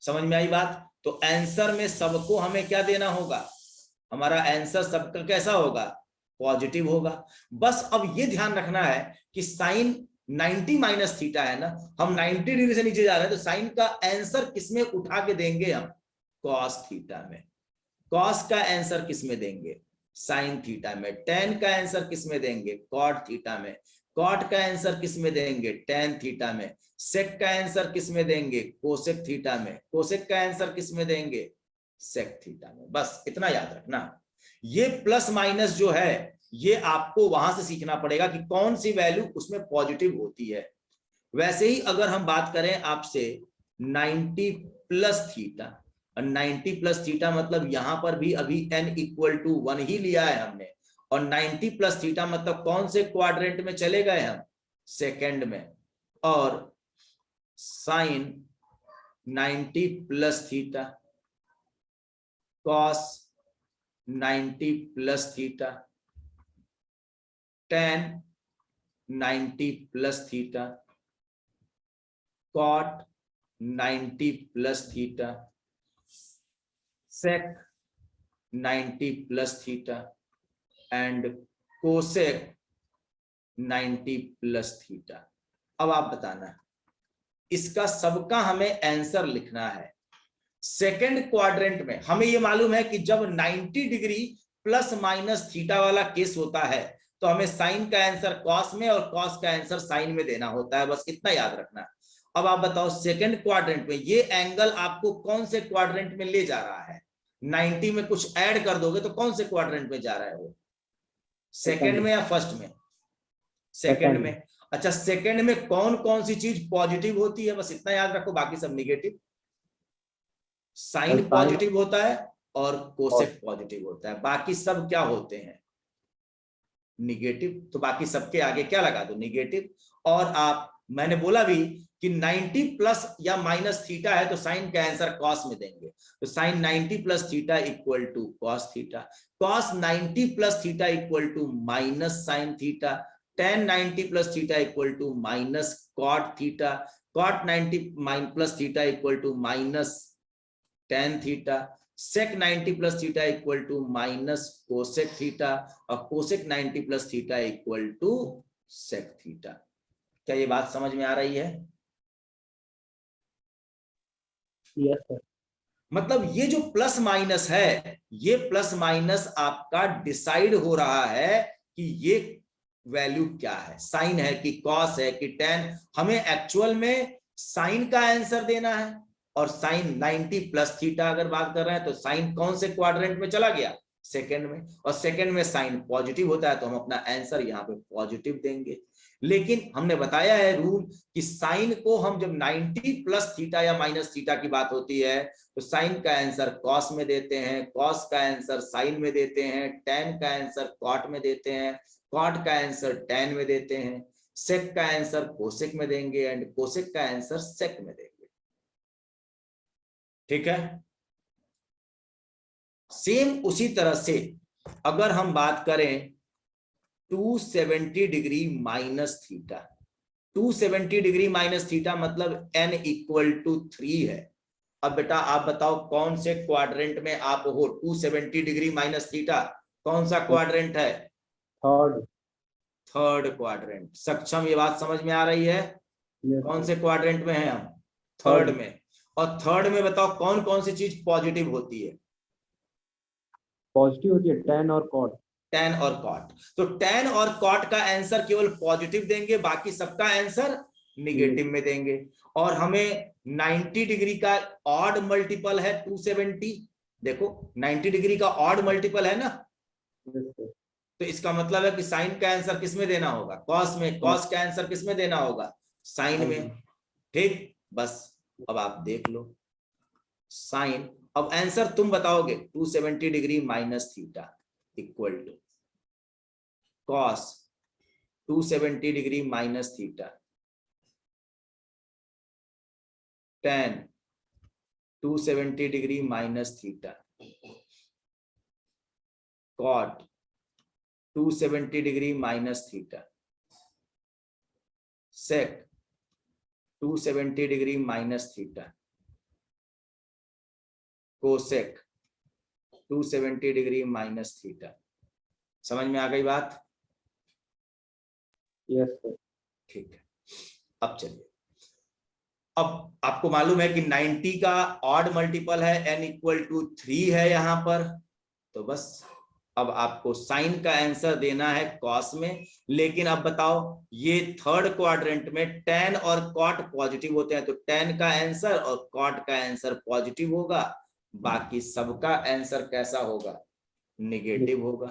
समझ में आई बात? तो आंसर में सबको हमें क्या देना होगा? हमारा आंसर सबका कैसा होगा? पॉजिटिव होगा। बस अब ये ध्यान रखना है कि साइन 90 माइनस थीटा है ना, हम 90 डिग्री से नीचे जा रहे हैं, तो साइन का आंसर किसमें उठा के देंगे हम? कॉस थीटा में। कॉस का आंसर किसमें देंगे? साइन थीटा में। टेन का आंसर किसमें देंगे? कॉट थीटा में। कॉट का आंसर किसमें देंगे? टेन थीटा में। सेक का आंसर किसमें देंगे? कोसेक थीटा में। कोसेक का आंसर किसमें देंगे? सेक थीटा में। बस इतना याद रखना। ये प्लस माइनस जो है ये आपको वहां से सीखना पड़ेगा कि कौन सी वैल्यू उसमें पॉजिटिव होती है। वैसे ही अगर हम बात करें आपसे 90 प्लस थीटा, 90 प्लस थीटा मतलब यहां पर भी अभी n इक्वल टू 1 ही लिया है हमने। और 90 प्लस थीटा मतलब कौन से क्वाड्रेंट में चले गए हम? सेकंड में। और sine 90 plus theta, cos 90 plus theta, tan 90 plus theta, cot 90 plus theta, sec 90 plus theta and cosec 90 plus theta. अब आप बताना, इसका सबका हमें आंसर लिखना है। सेकंड क्वाड्रेंट में हमें यह मालूम है कि जब 90 डिग्री प्लस माइनस थीटा वाला केस होता है तो हमें साइन का आंसर कॉस में और कॉस का आंसर साइन में देना होता है। बस इतना याद रखना। अब आप बताओ सेकंड क्वाड्रेंट में ये एंगल आपको कौन से क्वाड्रेंट में ले जा रहा है? 90 में कुछ ऐड कर दोगे तो कौन से क्वाड्रेंट में जा रहा है वो, सेकंड में या फर्स्ट में? सेकंड में। अच्छा, सेकंड में कौन कौन सी चीज पॉजिटिव होती है, बस इतना याद रखो, बाकी सब निगेटिव। साइन पॉजिटिव होता है और कोसेक पॉजिटिव होता है, बाकी सब क्या होते हैं, निगेटिव। तो बाकी सबके आगे क्या लगा दो, निगेटिव। और आप, मैंने बोला भी कि 90 प्लस या माइनस थीटा है तो साइन का आंसर कॉस में देंगे, तो sine 90 plus theta equal to cos theta, cos 90 plus theta equal to minus sine theta, tan 90 plus theta equal to minus cot theta, cot 90 plus theta equal to minus tan theta, sec 90 plus theta equal to minus cosec theta, और cosec 90 plus theta equal to sec theta. क्या ये बात समझ में आ रही है? Yes sir. मतलब ये जो प्लस माइनस है, ये प्लस माइनस आपका डिसाइड हो रहा है कि ये वैल्यू क्या है, साइन है कि कॉस है कि टेन। हमें एक्चुअल में साइन का आंसर देना है, और साइन 90 प्लस थीटा अगर बात कर रहे हैं तो साइन कौन से क्वाड्रेंट में चला गया, सेकंड में, और सेकंड में साइन पॉजिटिव होता है तो हम अपना आंसर यहाँ पे पॉजिटिव देंगे। लेकिन हमने बताया है रूल कि साइन को हम जब 90 प्लस थीटा या माइनस थीटा की बात होती है तो साइन का आंसर कॉस में देते हैं, कॉस का आंसर साइन में देते हैं, टेन का आंसर कॉट में देते हैं, कॉट का आंसर टेन में देते हैं, सेक का आंसर कोसेक में देंगे, एंड कोसेक का आंसर सेक में देंगे। ठीक है, सेम उसी तरह से अगर हम बात करें 270 degree minus theta, 270 degree minus theta मतलब n इक्वल टू 3 है। अब बेटा आप बताओ कौन से क्वाड्रेंट में आप हो, 270 डिग्री माइनस थीटा कौन सा क्वाड्रेंट है? Third quadrant. सक्षम, ये बात समझ में आ रही है? कौन से क्वाड्रेंट में है हम? थर्ड में। और थर्ड में बताओ कौन कौन सी चीज पॉजिटिव होती है? पॉजिटिव होती है tan और cot। tan और cot। तो tan और cot का आंसर केवल पॉजिटिव देंगे, बाकी सबका आंसर निगेटिव में देंगे। और हमें 90 डिग्री का ऑड मल्टीपल है 270, देखो 90 डिग्री का ऑड मल्टीपल है ना, तो इसका मतलब है कि साइन का आंसर किस में देना होगा, कॉस में, कॉस का आंसर किस में देना होगा, साइन में। ठीक, बस अब आप देख लो साइन। अब आंसर तुम बताओगे 270 degree minus theta equal to cos 270 degree minus theta, tan 270 degree minus theta, cot 270 degree minus theta, sec 270 degree minus theta, cosec 270 degree minus theta. समझ में आ गई बात? Yes sir. ठीक है, अब चलिए, अब आपको मालूम है कि 90 का ऑड मल्टीपल है n इक्वल टू 3 है यहां पर, तो बस अब आपको साइन का आंसर देना है कॉस में। लेकिन अब बताओ ये थर्ड क्वाड्रेंट में tan और cot पॉजिटिव होते हैं, तो tan का आंसर और cot का आंसर पॉजिटिव होगा, बाकी सबका आंसर कैसा होगा, निगेटिव होगा।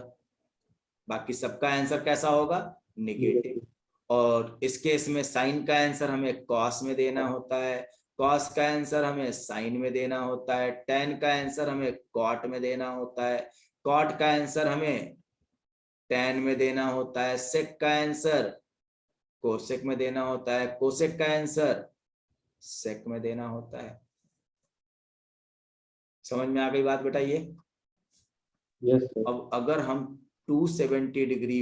बाकी सबका आंसर कैसा होगा, निगेटिव। और इस केस में साइन का आंसर हमें कॉस में देना होता है, कॉस का आंसर हमें साइन में देना होता है, टेन का आंसर हमें कॉट में देना होता है, कॉट का आंसर हमें टेन में देना होता है, सेक का आंसर कोसेक में देना होता है, कोसेक का आंसर सेक में देना होता है। समझ में आ गई बात बेटा ये? Yes sir. अब अगर हम 270 डिग्री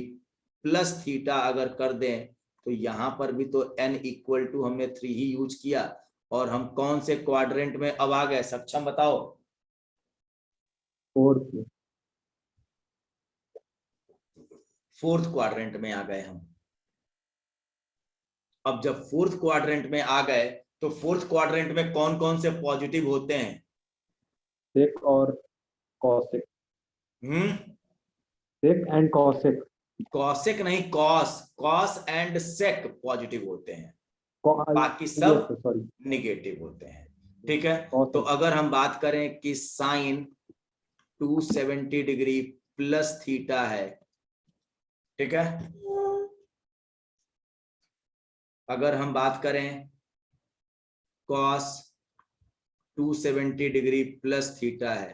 प्लस थीटा अगर कर दें तो यहां पर भी तो n इक्वल टू हमने 3 ही यूज किया, और हम कौन से क्वाड्रेंट में अब आ गए, सक्षम बताओ? फोर्थ क्वाड्रेंट में आ गए हम। अब जब फोर्थ क्वाड्रेंट में आ गए तो फोर्थ क्वाड्रेंट में कौन कौन से पॉजिटिव होते हैं? सेक और cosec. Sec and cosec. Cosec नहीं, cos, cos and sec positive होते हैं, बाकी सब निगेटिव होते हैं। ठीक है, तो अगर हम बात करें कि साइन 270 डिग्री प्लस थीटा है, ठीक है। अगर हम बात करें cos 270 डिग्री प्लस थीटा है,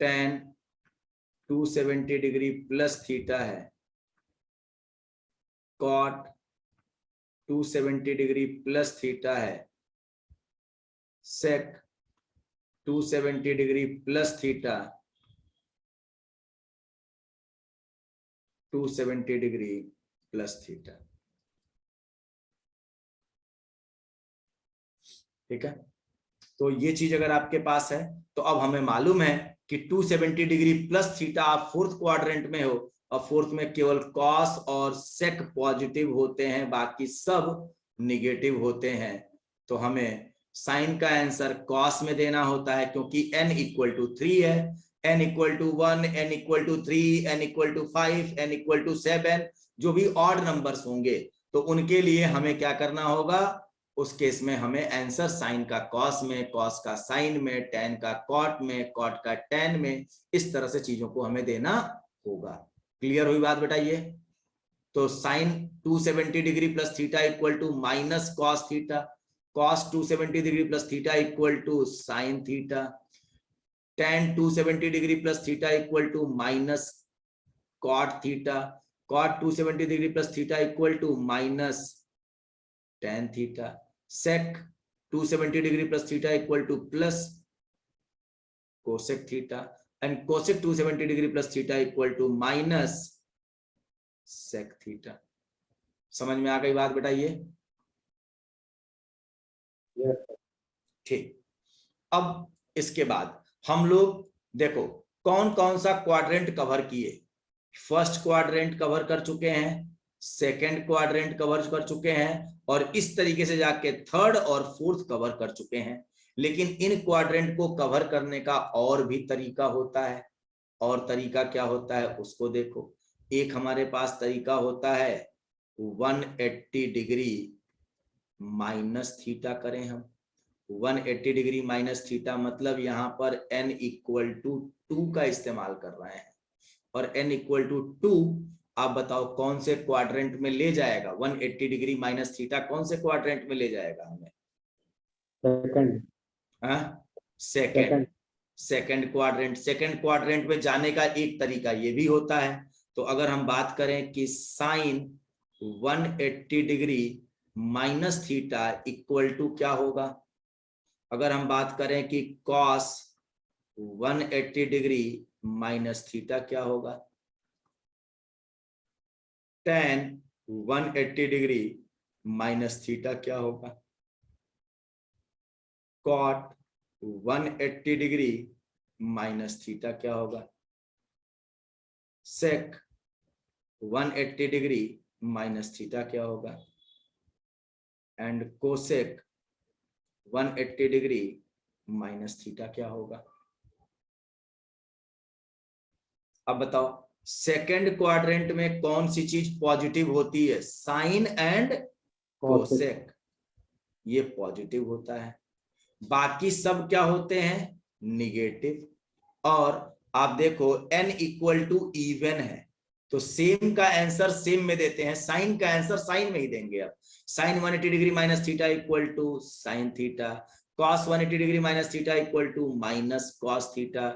tan 270 डिग्री प्लस थीटा है, cot 270 डिग्री प्लस थीटा है, sec 270 degree plus theta 270 degree plus theta, ठीक है। तो ये चीज अगर आपके पास है तो अब हमें मालूम है कि 270 डिग्री प्लस थीटा आप फोर्थ क्वाड्रेंट में हो और फोर्थ में केवल कॉस और सेक पॉजिटिव होते हैं, बाकी सब निगेटिव होते हैं। तो हमें साइन का आंसर कॉस में देना होता है क्योंकि n इक्वल टू 3 है, n equal to 1, n equal to 3, n equal to 5, n equal to 7, जो भी ऑड नंबर्स होंगे तो उनके लिए हमें क्या करना होगा, उस केस में हमें आंसर साइन का कॉस में, कॉस का साइन में, टेन का कॉट में, कॉट का टेन में, इस तरह से चीजों को हमें देना होगा। क्लियर हुई बात बेटा ये? तो sine 270 degree plus theta equal to minus cos theta, cos 270 degree plus theta equal to sine theta, tan 270 degree plus theta equal to minus cot theta, cot 270 degree plus theta equal to minus tan theta, sec 270 degree plus theta equal to plus cosec theta and cosec 270 degree plus theta equal to minus sec theta. समझ में आ गई बात बेटा ये? ठीक। अब इसके बाद हम लोग देखो कौन कौन सा क्वाड्रेंट कवर किए। फर्स्ट क्वाड्रेंट कवर कर चुके हैं, सेकेंड क्वाड्रेंट कवर कर चुके हैं और इस तरीके से जाके थर्ड और फोर्थ कवर कर चुके हैं। लेकिन इन क्वाड्रेंट को कवर करने का और भी तरीका होता है, और तरीका क्या होता है उसको देखो। एक हमारे पास तरीका होता है 180 डिग्री माइनस थीटा करें हम। 180 डिग्री माइनस थीटा मतलब यहां पर n इक्वल टू 2 का इस्तेमाल कर रहे हैं और n इक्वल टू 2 आप बताओ कौन से क्वाड्रेंट में ले जाएगा? 180 डिग्री माइनस थीटा कौन से क्वाड्रेंट में ले जाएगा हमें? Second. Second. Second quadrant. Second quadrant में जाने का एक तरीका ये भी होता है। तो अगर हम बात करें कि sine 180 degree minus theta equal to क्या होगा, अगर हम बात करें कि कॉस 180 डिग्री माइनस थीटा क्या होगा, tan 180 डिग्री माइनस थीटा क्या होगा, cot 180 डिग्री माइनस थीटा क्या होगा, sec 180 डिग्री माइनस थीटा क्या होगा and cosec 180 degree minus theta क्या होगा। अब बताओ सेकंड क्वाड्रेंट में कौन सी चीज पॉजिटिव होती है? साइन एंड कोसेक, ये पॉजिटिव होता है। बाकी सब क्या होते हैं? निगेटिव। और आप देखो n इक्वल टू इवन है तो सेम का आंसर सेम में देते हैं, साइन का आंसर साइन में ही देंगे। अब sine 180 degree minus theta equal to sine theta, cos 180 degree minus theta equal to minus cos theta,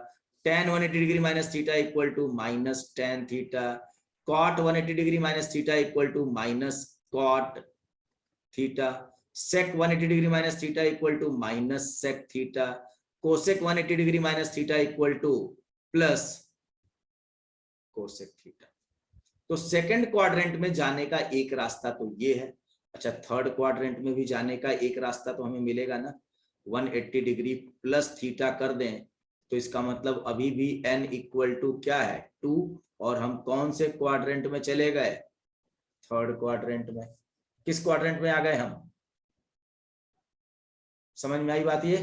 tan 180 degree minus theta equal to minus tan theta, cot 180 degree minus theta equal to minus cot theta, sec 180 degree minus theta equal to minus sec theta, cosec 180 degree minus theta equal to plus cosec theta. तो second quadrant में जाने का एक रास्ता तो ये है। अच्छा थर्ड क्वाड्रेंट में भी जाने का एक रास्ता तो हमें मिलेगा ना, 180 डिग्री प्लस थीटा कर दें तो इसका मतलब अभी भी n इक्वल टू क्या है? 2। और हम कौन से क्वाड्रेंट में चले गए? थर्ड क्वाड्रेंट में। किस क्वाड्रेंट में आ गए हम? समझ में आई बात ये?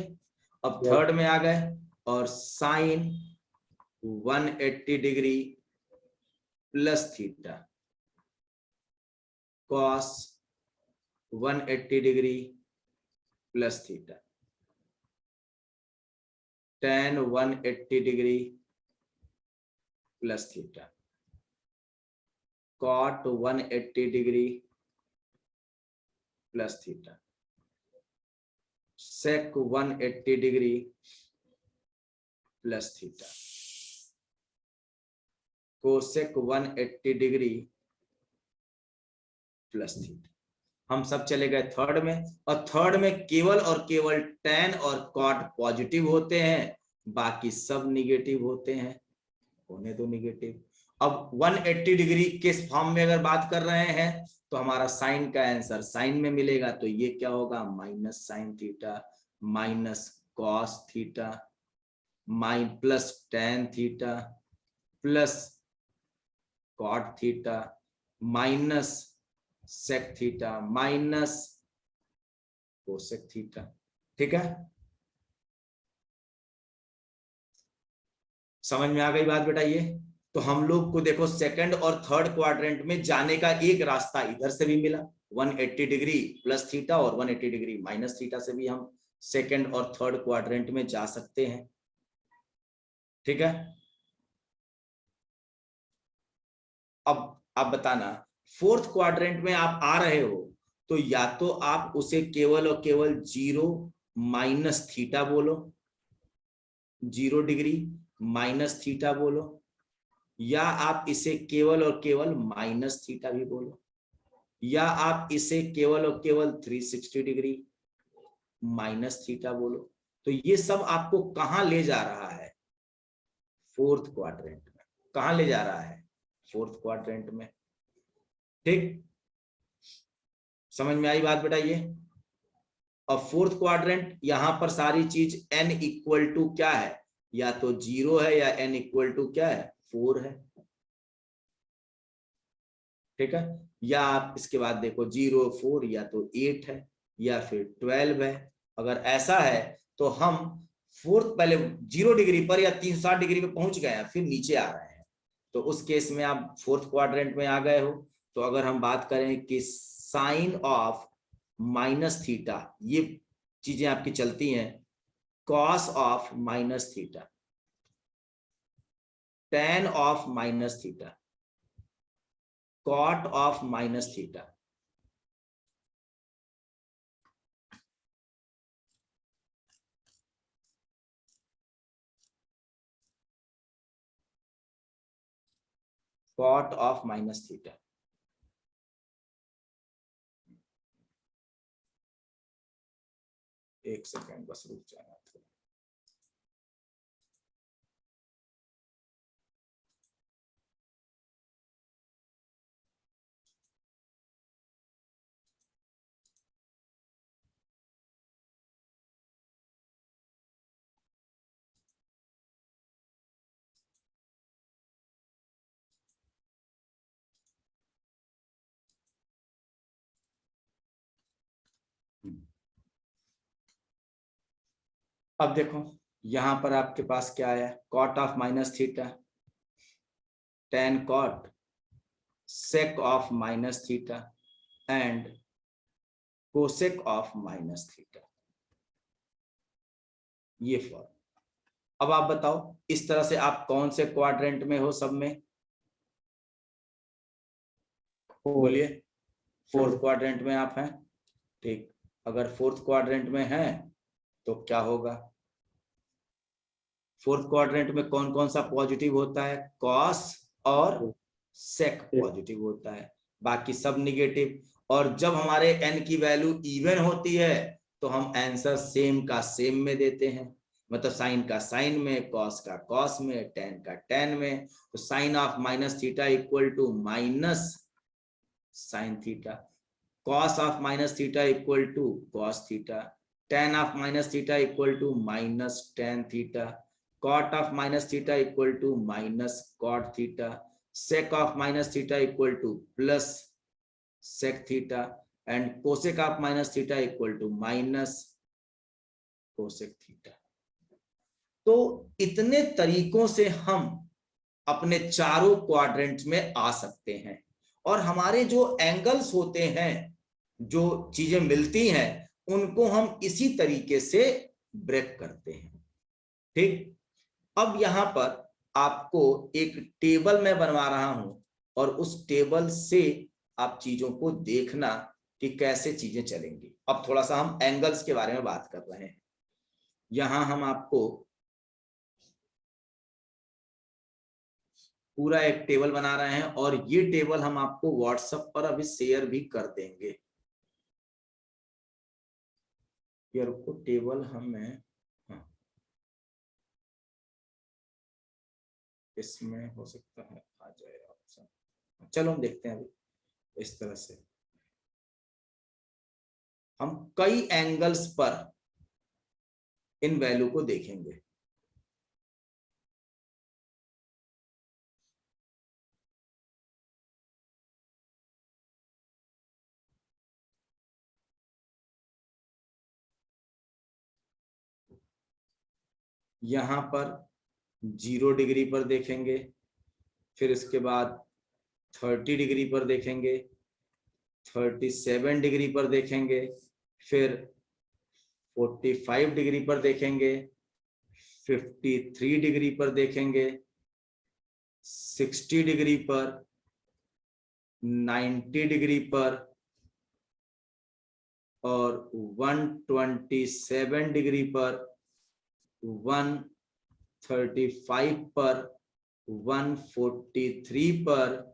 अब थर्ड में आ गए और sine 180 degree plus theta, cos 180 degree plus theta, tan 180 degree plus theta, cot 180 degree plus theta, sec 180 degree plus theta, cosec 180 degree plus theta. हम सब चले गए थर्ड में, और थर्ड में केवल और केवल tan और cot पॉजिटिव होते हैं, बाकी सब निगेटिव होते हैं, होने दो निगेटिव। अब 180 डिग्री किस फॉर्म में अगर बात कर रहे हैं तो हमारा साइन का आंसर साइन में मिलेगा, तो ये क्या होगा, minus sine theta minus cos theta plus tan theta plus cot theta minus sec theta minus cosec theta. ठीक है, समझ में आ गई बात बेटा? ये तो हम लोग को देखो सेकंड और थर्ड क्वाड्रेंट में जाने का एक रास्ता इधर से भी मिला, 180 डिग्री प्लस थीटा और 180 डिग्री माइनस थीटा से भी हम सेकंड और थर्ड क्वाड्रेंट में जा सकते हैं। ठीक है, अब आप बताना, फोर्थ क्वाड्रेंट में आप आ रहे हो तो या तो आप उसे केवल और केवल 0 माइनस थीटा बोलो, 0 डिग्री माइनस थीटा बोलो, या आप इसे केवल और केवल माइनस थीटा भी बोलो, या आप इसे केवल और केवल 360 डिग्री माइनस थीटा बोलो। तो ये सब आपको कहां ले जा रहा है, फोर्थ क्वाड्रेंट में। कहां ले जा रहा है, फोर्थ क्वाड्रेंट में। ठीक, समझ में आई बात बेटा? ये और फोर्थ क्वाड्रेंट, यहां पर सारी चीज n इक्वल टू क्या है, या तो 0 है या n इक्वल टू क्या है, 4 है। ठीक है, या आप इसके बाद देखो 0 4 या तो 8 है या फिर 12 है। अगर ऐसा है तो हम फोर्थ पहले 0 डिग्री पर या 360 डिग्री पे पहुंच गए हैं, फिर नीचे आ रहे हैं, तो उस केस में आप फोर्थ क्वाड्रेंट में आ गए हो। तो अगर हम बात करें कि साइन ऑफ माइनस थीटा, ये चीजें आपकी चलती हैं, cos of minus theta, tan of minus theta, cot of minus theta, cot of minus theta. एक सेकेंड बस रुक जाना। अब देखो यहां पर आपके पास क्या आया, cot of minus theta, tan cot, sec of minus theta and cosec of minus theta, ये फॉर्म। अब आप बताओ इस तरह से आप कौन से क्वाड्रेंट में हो सब में, बोलिए। फोर्थ क्वाड्रेंट में आप हैं। ठीक, अगर फोर्थ क्वाड्रेंट में हैं तो क्या होगा, फोर्थ क्वाड्रेंट में कौन कौन सा पॉजिटिव होता है, कॉस और सेक पॉजिटिव होता है, बाकी सब निगेटिव। और जब हमारे n की वैल्यू इवन होती है तो हम आंसर सेम का सेम में देते हैं, मतलब साइन का साइन में, कॉस का कॉस में, tan का tan में। तो sine of minus theta equal to minus sine theta, cos of minus theta equal to cos theta, tan of minus theta equal to minus tan theta, cot of minus theta equal to minus cot theta, sec of minus theta equal to plus sec theta and cosec of minus theta equal to minus cosec theta. तो इतने तरीकों से हम अपने चारों quadrant में आ सकते हैं, और हमारे जो एंगल्स होते हैं, जो चीजें मिलती हैं, उनको हम इसी तरीके से ब्रेक करते हैं। ठीक, अब यहां पर आपको एक टेबल मैं बनवा रहा हूं और उस टेबल से आप चीजों को देखना कि कैसे चीजें चलेंगी। अब थोड़ा सा हम एंगल्स के बारे में बात कर रहे हैं। यहां हम आपको पूरा एक टेबल बना रहे हैं और ये टेबल हम आपको व्हाट्सएप पर अभी शेयर भी कर देंगे। यार को टेबल हमें इसमें हो सकता है आ जाए ऑप्शन। चलो हम देखते हैं अभी इस तरह से हम कई एंगल्स पर इन वैल्यू को देखेंगे। यहां पर 0 डिग्री पर देखेंगे, फिर इसके बाद 30 डिग्री पर देखेंगे, 37 डिग्री पर देखेंगे, फिर 45 डिग्री पर देखेंगे, 53 डिग्री पर देखेंगे, 60 डिग्री पर, 90 डिग्री पर और 127 डिग्री पर, 135 पर, 143 पर,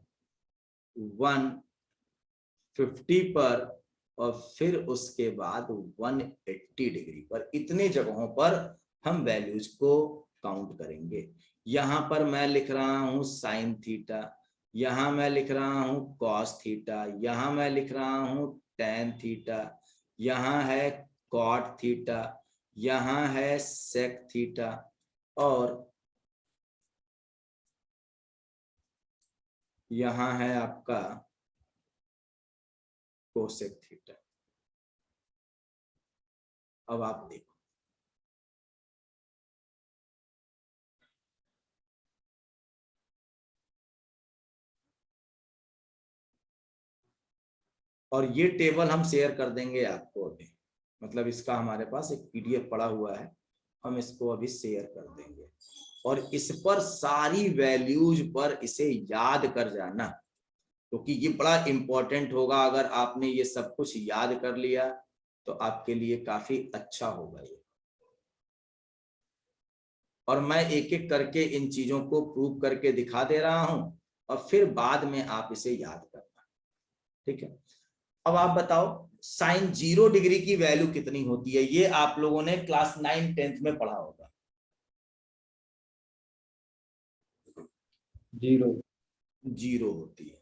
150 पर और फिर उसके बाद 180 डिग्री पर। इतनी जगहों पर हम वैल्यूज को काउंट करेंगे। यहां पर मैं लिख रहा हूं साइन थीटा, यहां मैं लिख रहा हूं कॉस थीटा, यहां मैं लिख रहा हूं टेन थीटा, यहां है कॉट थीटा, यहां है सेक थीटा और यहां है आपका कोसेक थीटा। अब आप देखो और ये टेबल हम शेयर कर देंगे आपको अभी, मतलब इसका हमारे पास एक पीडीएफ पड़ा हुआ है, हम इसको अभी शेयर कर देंगे और इस पर सारी वैल्यूज पर इसे याद कर जाना, क्योंकि ये बड़ा इंपॉर्टेंट होगा। अगर आपने ये सब कुछ याद कर लिया तो आपके लिए काफी अच्छा होगा ये। और मैं एक एक करके इन चीजों को प्रूव करके दिखा दे रहा हूं और फिर बाद में आप इसे याद करना, ठीक है। अब आप बताओ साइन 0 डिग्री की वैल्यू कितनी होती है? ये आप लोगों ने क्लास 9 10th में पढ़ा होगा। 0 होती है।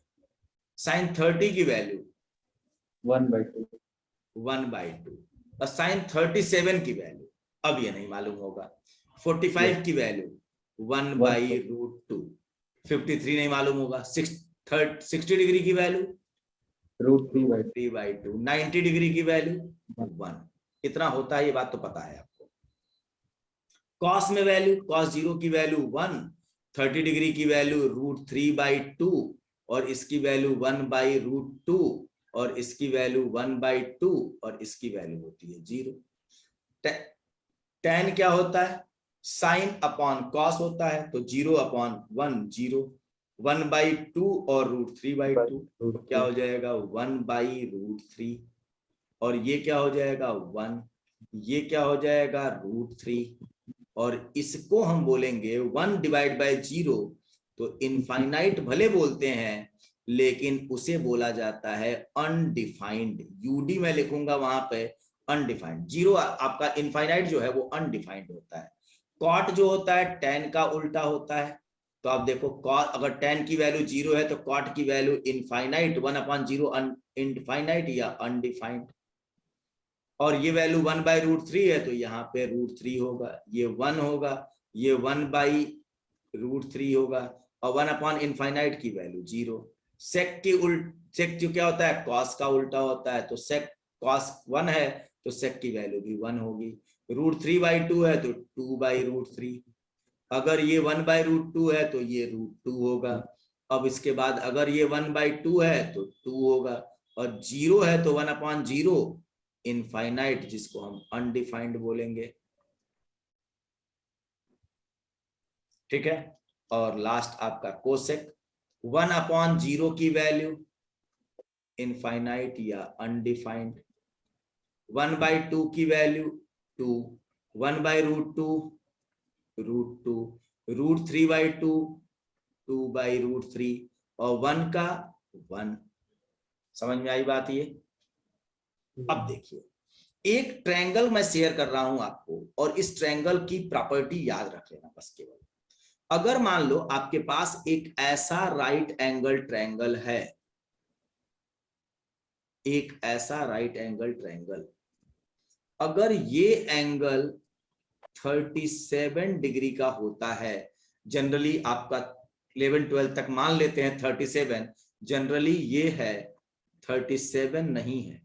साइन 30 की वैल्यू 1/2 1/2 और साइन 37 की वैल्यू अब ये नहीं मालूम होगा। 45 की वैल्यू 1/√2। 53 नहीं मालूम होगा। 60 डिग्री की वैल्यू √3/2। 90 डिग्री की वैल्यू 1। इतना होता है, ये बात तो पता है आपको। कॉस में वैल्यू, कॉस 0 की वैल्यू 1, 30 डिग्री की वैल्यू √3/2 और इसकी वैल्यू 1/√2 और इसकी वैल्यू 1/2 और इसकी वैल्यू होती है 0। tan क्या होता है? साइन अपॉन कॉस होता है, तो 0/1 0, 1/2 और √3/2 क्या हो जाएगा 1/√3 और ये क्या हो जाएगा 1, ये क्या हो जाएगा √3 और इसको हम बोलेंगे 1/0। तो इनफाइनाइट भले बोलते हैं लेकिन उसे बोला जाता है अनडिफाइंड। यूडी में लिखूंगा वहां पे अनडिफाइंड। 0 आपका इनफाइनाइट जो है वो अनडिफाइंड होता है। कॉट जो होता है tan का उल्टा होता है। तो आप देखो कॉट, अगर tan की वैल्यू 0 है तो कॉट की वैल्यू इनफाइनाइट 1/0 इनफाइनाइट या अनडिफाइंड। और ये वैल्यू 1/√3 है तो यहाँ पे √3 होगा, ये 1 होगा, ये 1/√3 होगा और 1/इनफाइनाइट की वैल्यू 0। सेक जो क्या होता है कॉस का उल्टा होता है, तो सेक कॉस 1 है तो सेक की वैल्यू भी 1 होगी। √3/2 है तो 2/√3। अगर ये 1/√2 है तो ये √2 होगा। अब इसके बाद अगर ये 1/2 है तो 2 होगा और 0 है तो 1/0 इनफाइनाइट, जिसको हम अनडिफाइंड बोलेंगे। ठीक है। और लास्ट आपका कोसेक 1/0 की वैल्यू इनफाइनाइट या अनडिफाइंड, 1/2 की वैल्यू 2, 1/√2 √2, √3/2 2/√3 और 1 का 1। समझ में आई बात ये? अब देखिए, एक ट्रायंगल मैं शेयर कर रहा हूं आपको और इस ट्रायंगल की प्रॉपर्टी याद रख लेना बस केवल। अगर मान लो आपके पास एक ऐसा राइट एंगल ट्रायंगल है, एक ऐसा राइट एंगल ट्रायंगल, अगर ये एंगल 37 डिग्री का होता है, जनरली आपका 11-12 तक मान लेते हैं 37, जनरली ये है 37 नहीं है,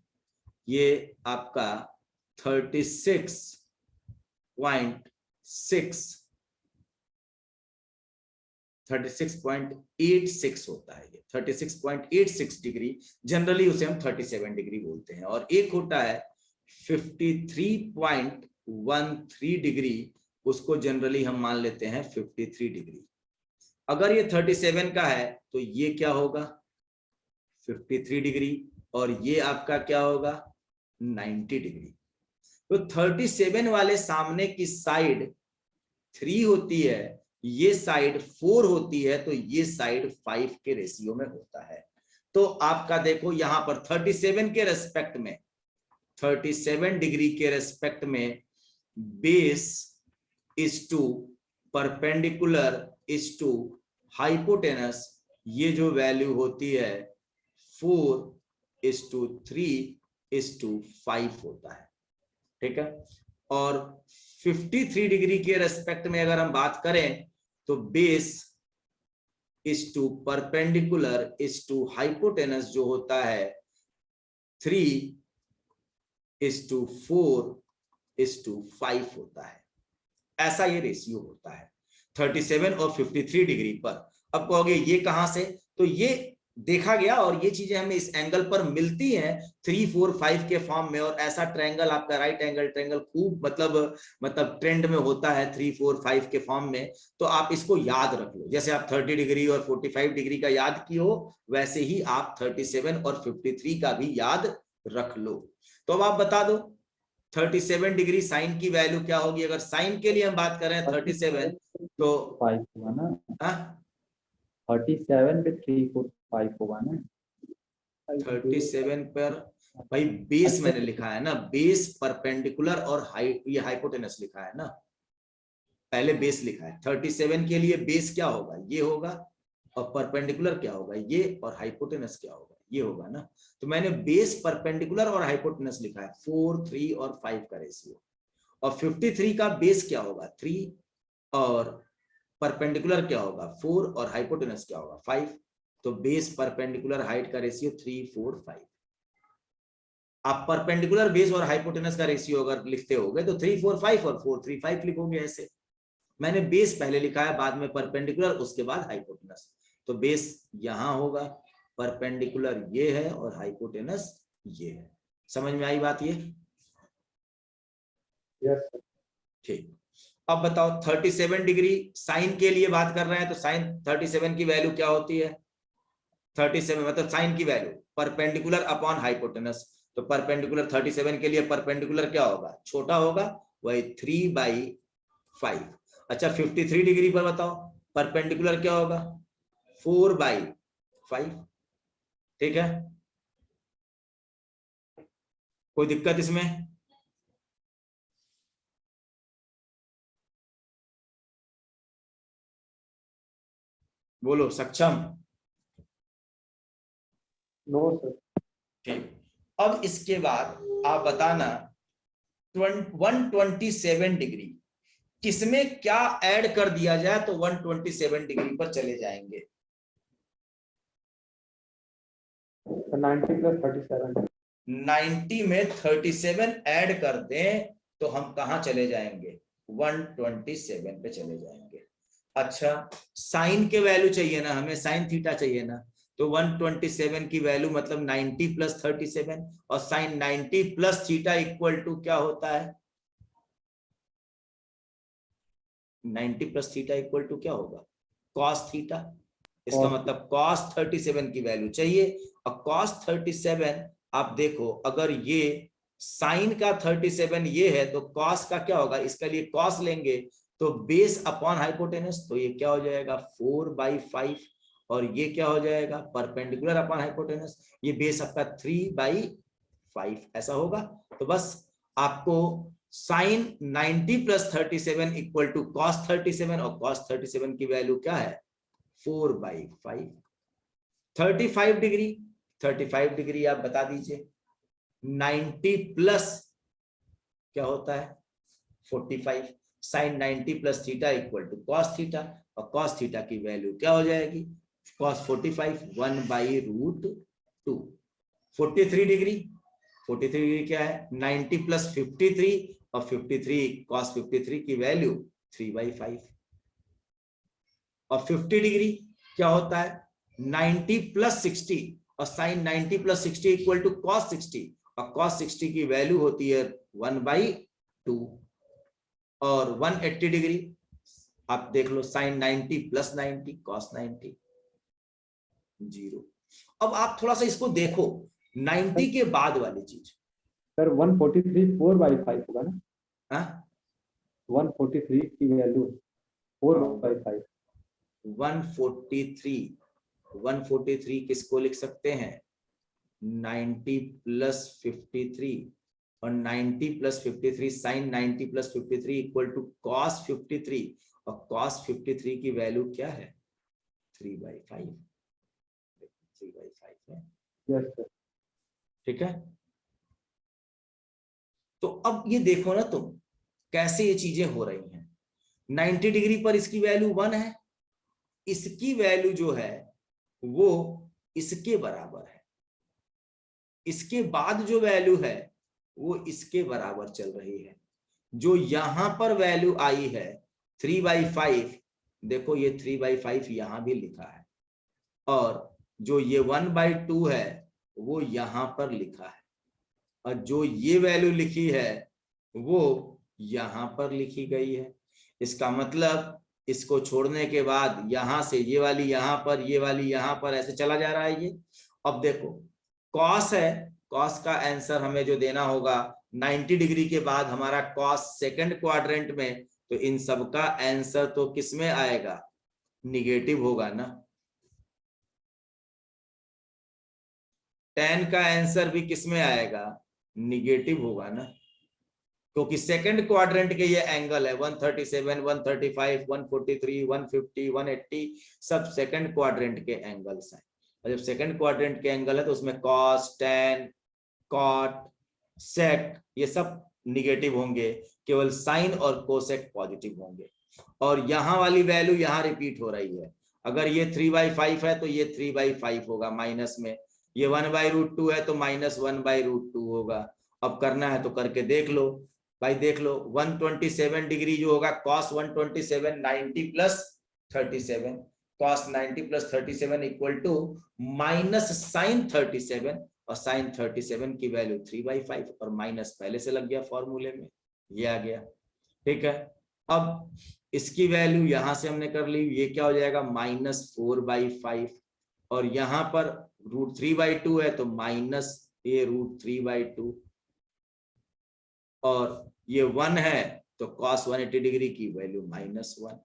ये आपका 36.86 होता है। ये 36.86 डिग्री, जनरली उसे हम 37 डिग्री बोलते हैं। और एक होता है 53.13 डिग्री, उसको जनरली हम मान लेते हैं 53 डिग्री। अगर ये 37 का है तो ये क्या होगा 53 डिग्री, और ये आपका क्या होगा 90 डिग्री। तो 37 वाले सामने की साइड 3 होती है, ये साइड 4 होती है, तो ये साइड 5 के रेशियो में होता है। तो आपका देखो यहां पर 37 के रेस्पेक्ट में, 37 डिग्री के रेस्पेक्ट में base is to perpendicular is to hypotenuse, ये जो वैल्यू होती है 4:3:5 होता है। ठीक है। और 53 डिग्री के रेस्पेक्ट में अगर हम बात करें तो base is to perpendicular is to hypotenuse जो होता है 3:4:5 होता है। ऐसा ये रेशियो होता है 37 और 53 डिग्री पर। अब कहोगे ये कहां से, तो ये देखा गया और ये चीजें हमें इस एंगल पर मिलती हैं 3, 4, 5 के फॉर्म में। और ऐसा ट्रायंगल आपका राइट एंगल ट्रायंगल खूब मतलब ट्रेंड में होता है 3, 4, 5 के फॉर्म में। तो आप इसको याद रख लो, जैसे आप 30 डिग्री और 45 डिग्री का याद किए हो, वैसे ही आप 37 और 53 का भी याद रख लो। तो अब आप बता दो 37 डिग्री साइन की वैल्यू क्या होगी। अगर साइन के लिए हम बात करें 37 तो 5 होगा ना, 37 पे 3, 4, 5 होगा ना। 37 पर भाई बेस मैंने लिखा है ना, बेस परपेंडिकुलर और ये हाइपोटेनस लिखा है ना, पहले बेस लिखा है। 37 के लिए बेस क्या होगा, ये होगा, और परपेंडिकुलर क्या होगा ये, और हाइपोटेनस क्या होगा ये होगा ना। तो मैंने बेस परपेंडिकुलर और हाइपोटेनस लिखा है 4, 3 और 5 का रेशियो। और 53 का बेस क्या होगा 3 और परपेंडिकुलर क्या होगा 4 और हाइपोटेनस क्या होगा 5। तो बेस परपेंडिकुलर हाइट का रेशियो 3, 4, 5। आप परपेंडिकुलर बेस और हाइपोटेनस का रेशियो अगर लिखते होगे तो 3, 4, 5 और 4, 3, 5 लिखोगे। ऐसे मैंने बेस पहले लिखा है, बाद में परपेंडिकुलर, उसके बाद हाइपोटेनस। तो बेस यहां होगा, परपेंडिकुलर ये है और हाइपोटेनस ये है। समझ में आई बात ये? यस ठीक। अब बताओ 37 डिग्री साइन के लिए बात कर रहे हैं, तो साइन 37 की वैल्यू क्या होती है 37 मतलब साइन की वैल्यू परपेंडिकुलर अपॉन हाइपोटेनस। तो परपेंडिकुलर 37 के लिए परपेंडिकुलर क्या होगा छोटा होगा, वही 3/5। अच्छा 53 डिग्री पर बताओ परपेंडिकुलर क्या होगा 4/5। ठीक है, कोई दिक्कत इसमें? बोलो सक्षम। No sir. ठीक। अब इसके बाद आप बताना 127 डिग्री किसमें क्या ऐड कर दिया जाए तो 127 डिग्री पर चले जाएंगे। 90 + 37 90 में 37 ऐड कर दें तो हम कहां चले जाएंगे 127 पे चले जाएंगे। अच्छा साइन के वैल्यू चाहिए ना हमें, साइन थीटा चाहिए ना, तो 127 की वैल्यू मतलब 90 + 37, और साइन 90 + थीटा इक्वल टू क्या होता है 90 प्लस थीटा इक्वल टू क्या होगा, कॉस थीटा। इसका मतलब कॉस 37 की वैल्यू चाहिए। और कॉस 37 आप देखो, अगर ये साइन का 37 ये है तो कॉस का क्या होगा, इसके लिए कॉस लेंगे तो बेस अपॉन हाइपोटेनस, तो ये क्या हो जाएगा 4/5, और ये क्या हो जाएगा परपेंडिकुलर अपॉन हाइपोटेनस, ये बेस आपका 3/5 ऐसा होगा। तो बस आपको sine 90 plus 37 equal to cos 37, और कॉस 37 की वैल्यू क्या है 4/5। 35 डिग्री, 35 डिग्री आप बता दीजिए। 90 प्लस क्या होता है 45, sine 90 plus theta equal to cos theta, और कॉस थीटा की वैल्यू क्या हो जाएगी कॉस 45 1/√2। 43 डिग्री, 43 डिग्री क्या है 90 प्लस 53, और 53 कॉस 53 की वैल्यू 3/5। और 50 डिग्री क्या होता है 90 प्लस 60, और sine 90 plus 60 equal to cos 60, और कॉस 60 की वैल्यू होती है 1/2। और 180 डिग्री आप देख लो, साइन 90 प्लस 90 कॉस 90 0। अब आप थोड़ा सा इसको देखो 90 के बाद वाली चीज। सर 143 4/5 होगा ना, हाँ 143 की वैल्यू 4/5। 143 किसको लिख सकते हैं 90 प्लस 53, और 90 plus 53 sine 90 plus 53 equal to cos 53, और कॉस 53 की वैल्यू क्या है 3/5। 3/5 है, यस सर। ठीक है। तो अब ये देखो ना तुम कैसे ये चीजें हो रही हैं। 90 डिग्री पर इसकी वैल्यू 1 है, इसकी वैल्यू जो है वो इसके बराबर है, इसके बाद जो वैल्यू है वो इसके बराबर चल रही है। जो यहां पर वैल्यू आई है 3/5, देखो ये 3/5 यहां भी लिखा है, और जो ये 1/2 है वो यहां पर लिखा है, और जो ये वैल्यू लिखी है वो यहां पर लिखी गई है। इसका मतलब इसको छोड़ने के बाद यहां से ये वाली यहां पर, ये वाली यहां पर, ऐसे चला जा रहा है ये। अब देखो कॉस है, कॉस का आंसर हमें जो देना होगा 90 डिग्री के बाद हमारा कॉस सेकंड क्वाड्रेंट में, तो इन सब का आंसर तो किस में आएगा निगेटिव होगा ना। tan का आंसर भी किस में आएगा निगेटिव होगा ना, क्योंकि सेकंड क्वाड्रेंट के ये एंगल है 137 135 143 150 180 सब सेकंड क्वाड्रेंट के एंगल्स हैं। और जब सेकंड क्वाड्रेंट के एंगल है तो उसमें cos tan cot sec ये सब निगेटिव होंगे, केवल साइन और कोसेक पॉजिटिव होंगे। और यहाँ वाली वैल्यू यहाँ रिपीट हो रही है, अगर ये 3/5 है तो ये 3/5 होगा माइनस में, ये 1/√2 है तो -1/√2 होगा। अब करना है तो करके देख लो भाई, देख लो 127 डिग्री जो होगा cos 127 90 plus 37, cos 90 plus 37 equal to minus sine 37, और साइन 37 की वैल्यू 3/5, और माइनस पहले से लग गया फॉर्मूले में, ये आ गया, ठीक है। अब इसकी वैल्यू यहां से हमने कर ली, ये क्या हो जाएगा -4/5, और यहां पर √3/2 है तो माइनस ये √3/2, और ये 1 है तो cos 180 डिग्री की वैल्यू -1।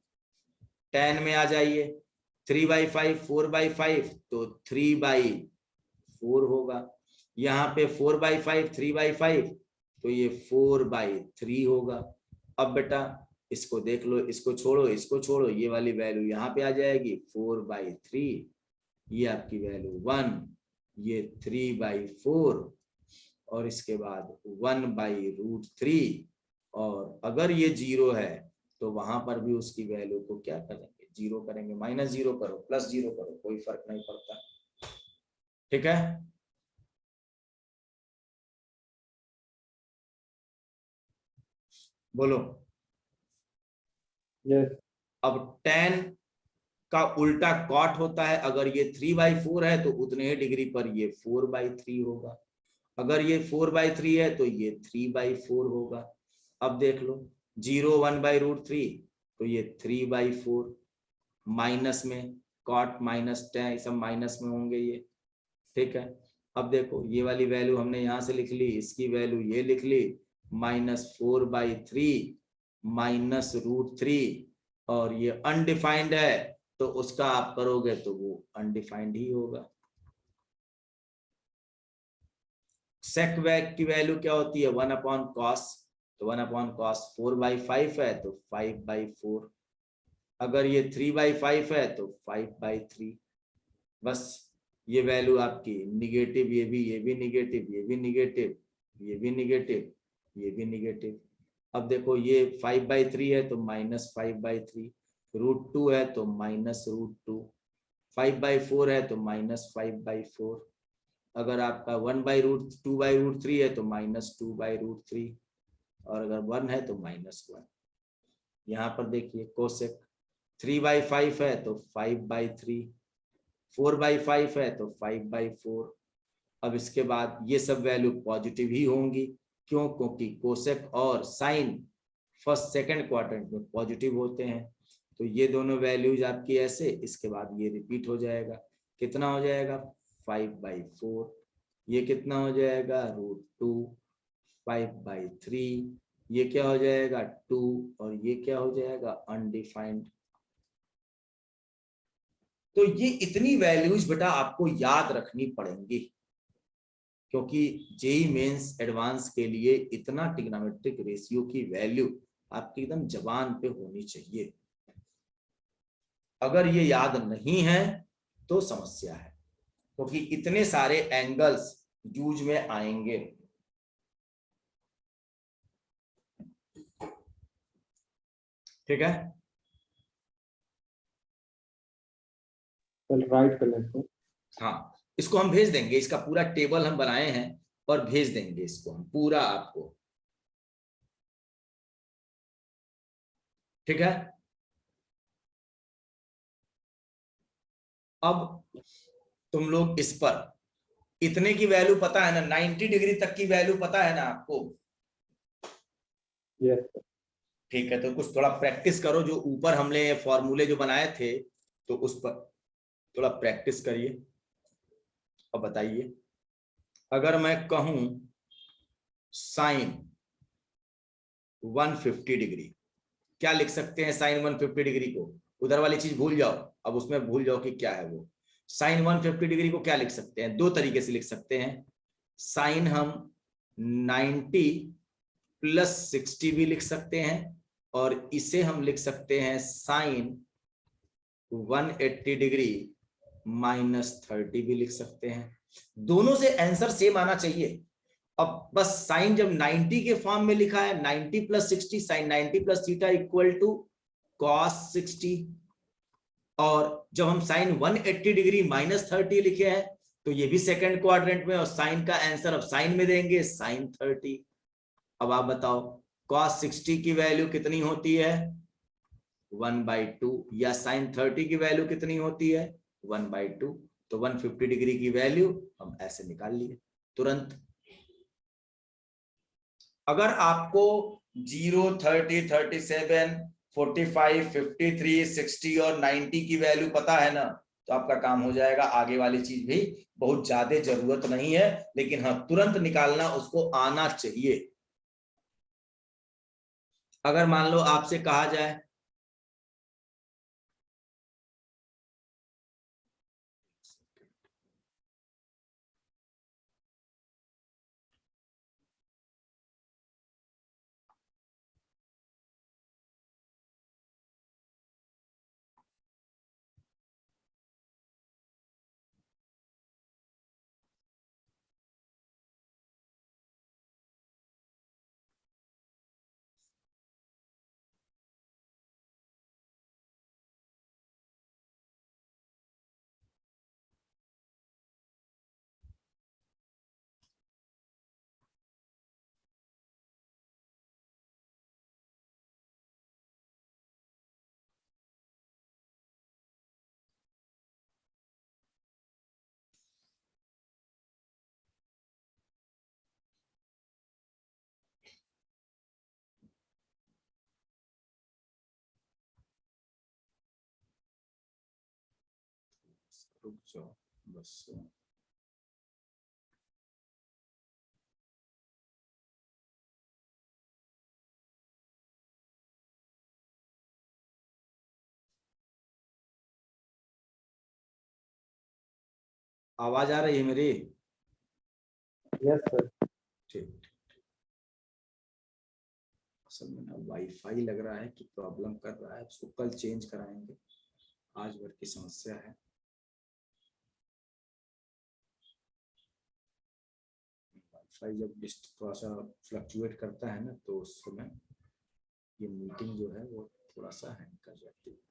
tan में आ जाइए 3/5 4/5 तो 3/4 होगा, यहाँ पे 4/5 3/5 तो ये 4/3 होगा। अब बेटा इसको देख लो, इसको छोड़ो इसको छोड़ो, ये वाली वैल्यू यहाँ पे आ जाएगी 4/3, ये आपकी वैल्यू 1, ये 3/4, और इसके बाद 1/√3, और अगर ये 0 है तो वहां पर भी उसकी वैल्यू को क्या करेंगे 0 करेंगे, -0 करो +0 करो कोई फर्क नहीं पड़ता, ठीक है। बोलो। यस अब tan का उल्टा cot होता है, अगर ये 3/4 है तो उतने ही डिग्री पर ये 4/3 होगा, अगर ये 4/3 है तो ये 3/4 होगा। अब देख लो 0 1/√3 तो ये 3/4 माइनस में कॉट माइनस tan सब माइनस में होंगे ये, ठीक है। अब देखो ये वाली वैल्यू हमने यहां से लिख ली, इसकी वैल्यू ये लिख ली, -4/3 -√3, और ये अनडिफाइंड है तो उसका आप करोगे तो वो अनडिफाइंड ही होगा। सेक वैक की वैल्यू क्या होती है 1/cos, तो 1/cos 4/5 है तो 5/4, अगर ये 3/5 है तो 5/3। बस ये वैल्यू आपकी निगेटिव, ये भी निगेटिव, ये भी निगेटिव, ये भी निगेटिव, ये भी निगेटिव। अब देखो ये 5/3 है तो -5/3, √2 है तो -√2, 5/4 है तो -5/4, अगर आपका 2/√3 है तो -2/√3, और अगर 1 है तो -1। यहाँ पर देखिए कोसेक 3/5 है तो 5/3, 4/5 है तो 5/4। अब इसके बाद ये सब वैल्यू पॉजिटिव ही होंगी, क्यों? क्योंकि कोसेक और साइन फर्स्ट सेकंड क्वाड्रेंट में पॉजिटिव होते हैं। तो ये दोनों वैल्यूज आपकी ऐसे, इसके बाद ये रिपीट हो जाएगा, कितना हो जाएगा 5/4, ये कितना हो जाएगा √2, 5/3, ये क्या हो जाएगा 2, और ये क्या हो जाएगा अनडिफाइंड। तो ये इतनी वैल्यूज बेटा आपको याद रखनी पड़ेंगी, क्योंकि जेई मेंस एडवांस के लिए इतना ट्रिग्नोमेट्रिक रेशियो की वैल्यू आपकी एकदम जबान पे होनी चाहिए। अगर ये याद नहीं है तो समस्या है, क्योंकि इतने सारे एंगल्स यूज में आएंगे। ठीक है, चल राइट कर लेते हैं। हाँ इसको हम भेज देंगे, इसका पूरा टेबल हम बनाए हैं और भेज देंगे इसको हम पूरा आपको। ठीक है, अब तुम लोग इस पर इतने की वैल्यू पता है ना, 90 डिग्री तक की वैल्यू पता है ना आपको? Yes sir. ठीक है, तो कुछ थोड़ा प्रैक्टिस करो, जो ऊपर हमने फॉर्मूले जो बनाए थे तो उस पर थोड़ा प्रैक्टिस करिए। और बताइए, अगर मैं कहूं साइन 150 डिग्री, क्या लिख सकते हैं साइन 150 डिग्री को? उधर वाली चीज भूल जाओ, अब उसमें भूल जाओ कि क्या है वो। साइन 150 डिग्री को क्या लिख सकते हैं? दो तरीके से लिख सकते हैं। साइन हम 90 + 60 भी लिख सकते हैं, और इसे हम लिख सकते हैं साइन 180 डिग्री -30 भी लिख सकते हैं। दोनों से आंसर सेम आना चाहिए। अब बस साइन जब 90 के फॉर्म में लिखा है 90 + 60, साइन 90 + थीटा = cos 60, और जब हम साइन 180 डिग्री -30 लिखे हैं तो ये भी सेकंड क्वाड्रेंट में, और साइन का आंसर अब साइन में देंगे साइन 30। अब आप बताओ cos 60 की वैल्यू कितनी होती है 1/2, या साइन 30 की वैल्यू कितनी होती है 1/2। तो 150 डिग्री की वैल्यू हम ऐसे निकाल लिए तुरंत। अगर आपको 0, 30, 37, 45, 53, 60 और 90 की वैल्यू पता है ना, तो आपका काम हो जाएगा। आगे वाली चीज भी बहुत ज्यादा जरूरत नहीं है, लेकिन हाँ तुरंत निकालना उसको आना चाहिए। अगर मान लो आपसे कहा जाए रुक जाओ बस। आवाज आ रही है मेरी? Yes sir. ठीक। असल में ना वाईफाई लग रहा है कि प्रॉब्लम कर रहा है, उसको कल चेंज कराएंगे, आज भर की समस्या है। वाईफाई जब थोड़ा सा फ्लक्चुएट करता है ना, तो उस समय ये मीटिंग जो है वो थोड़ा सा हैंग कर जाती है।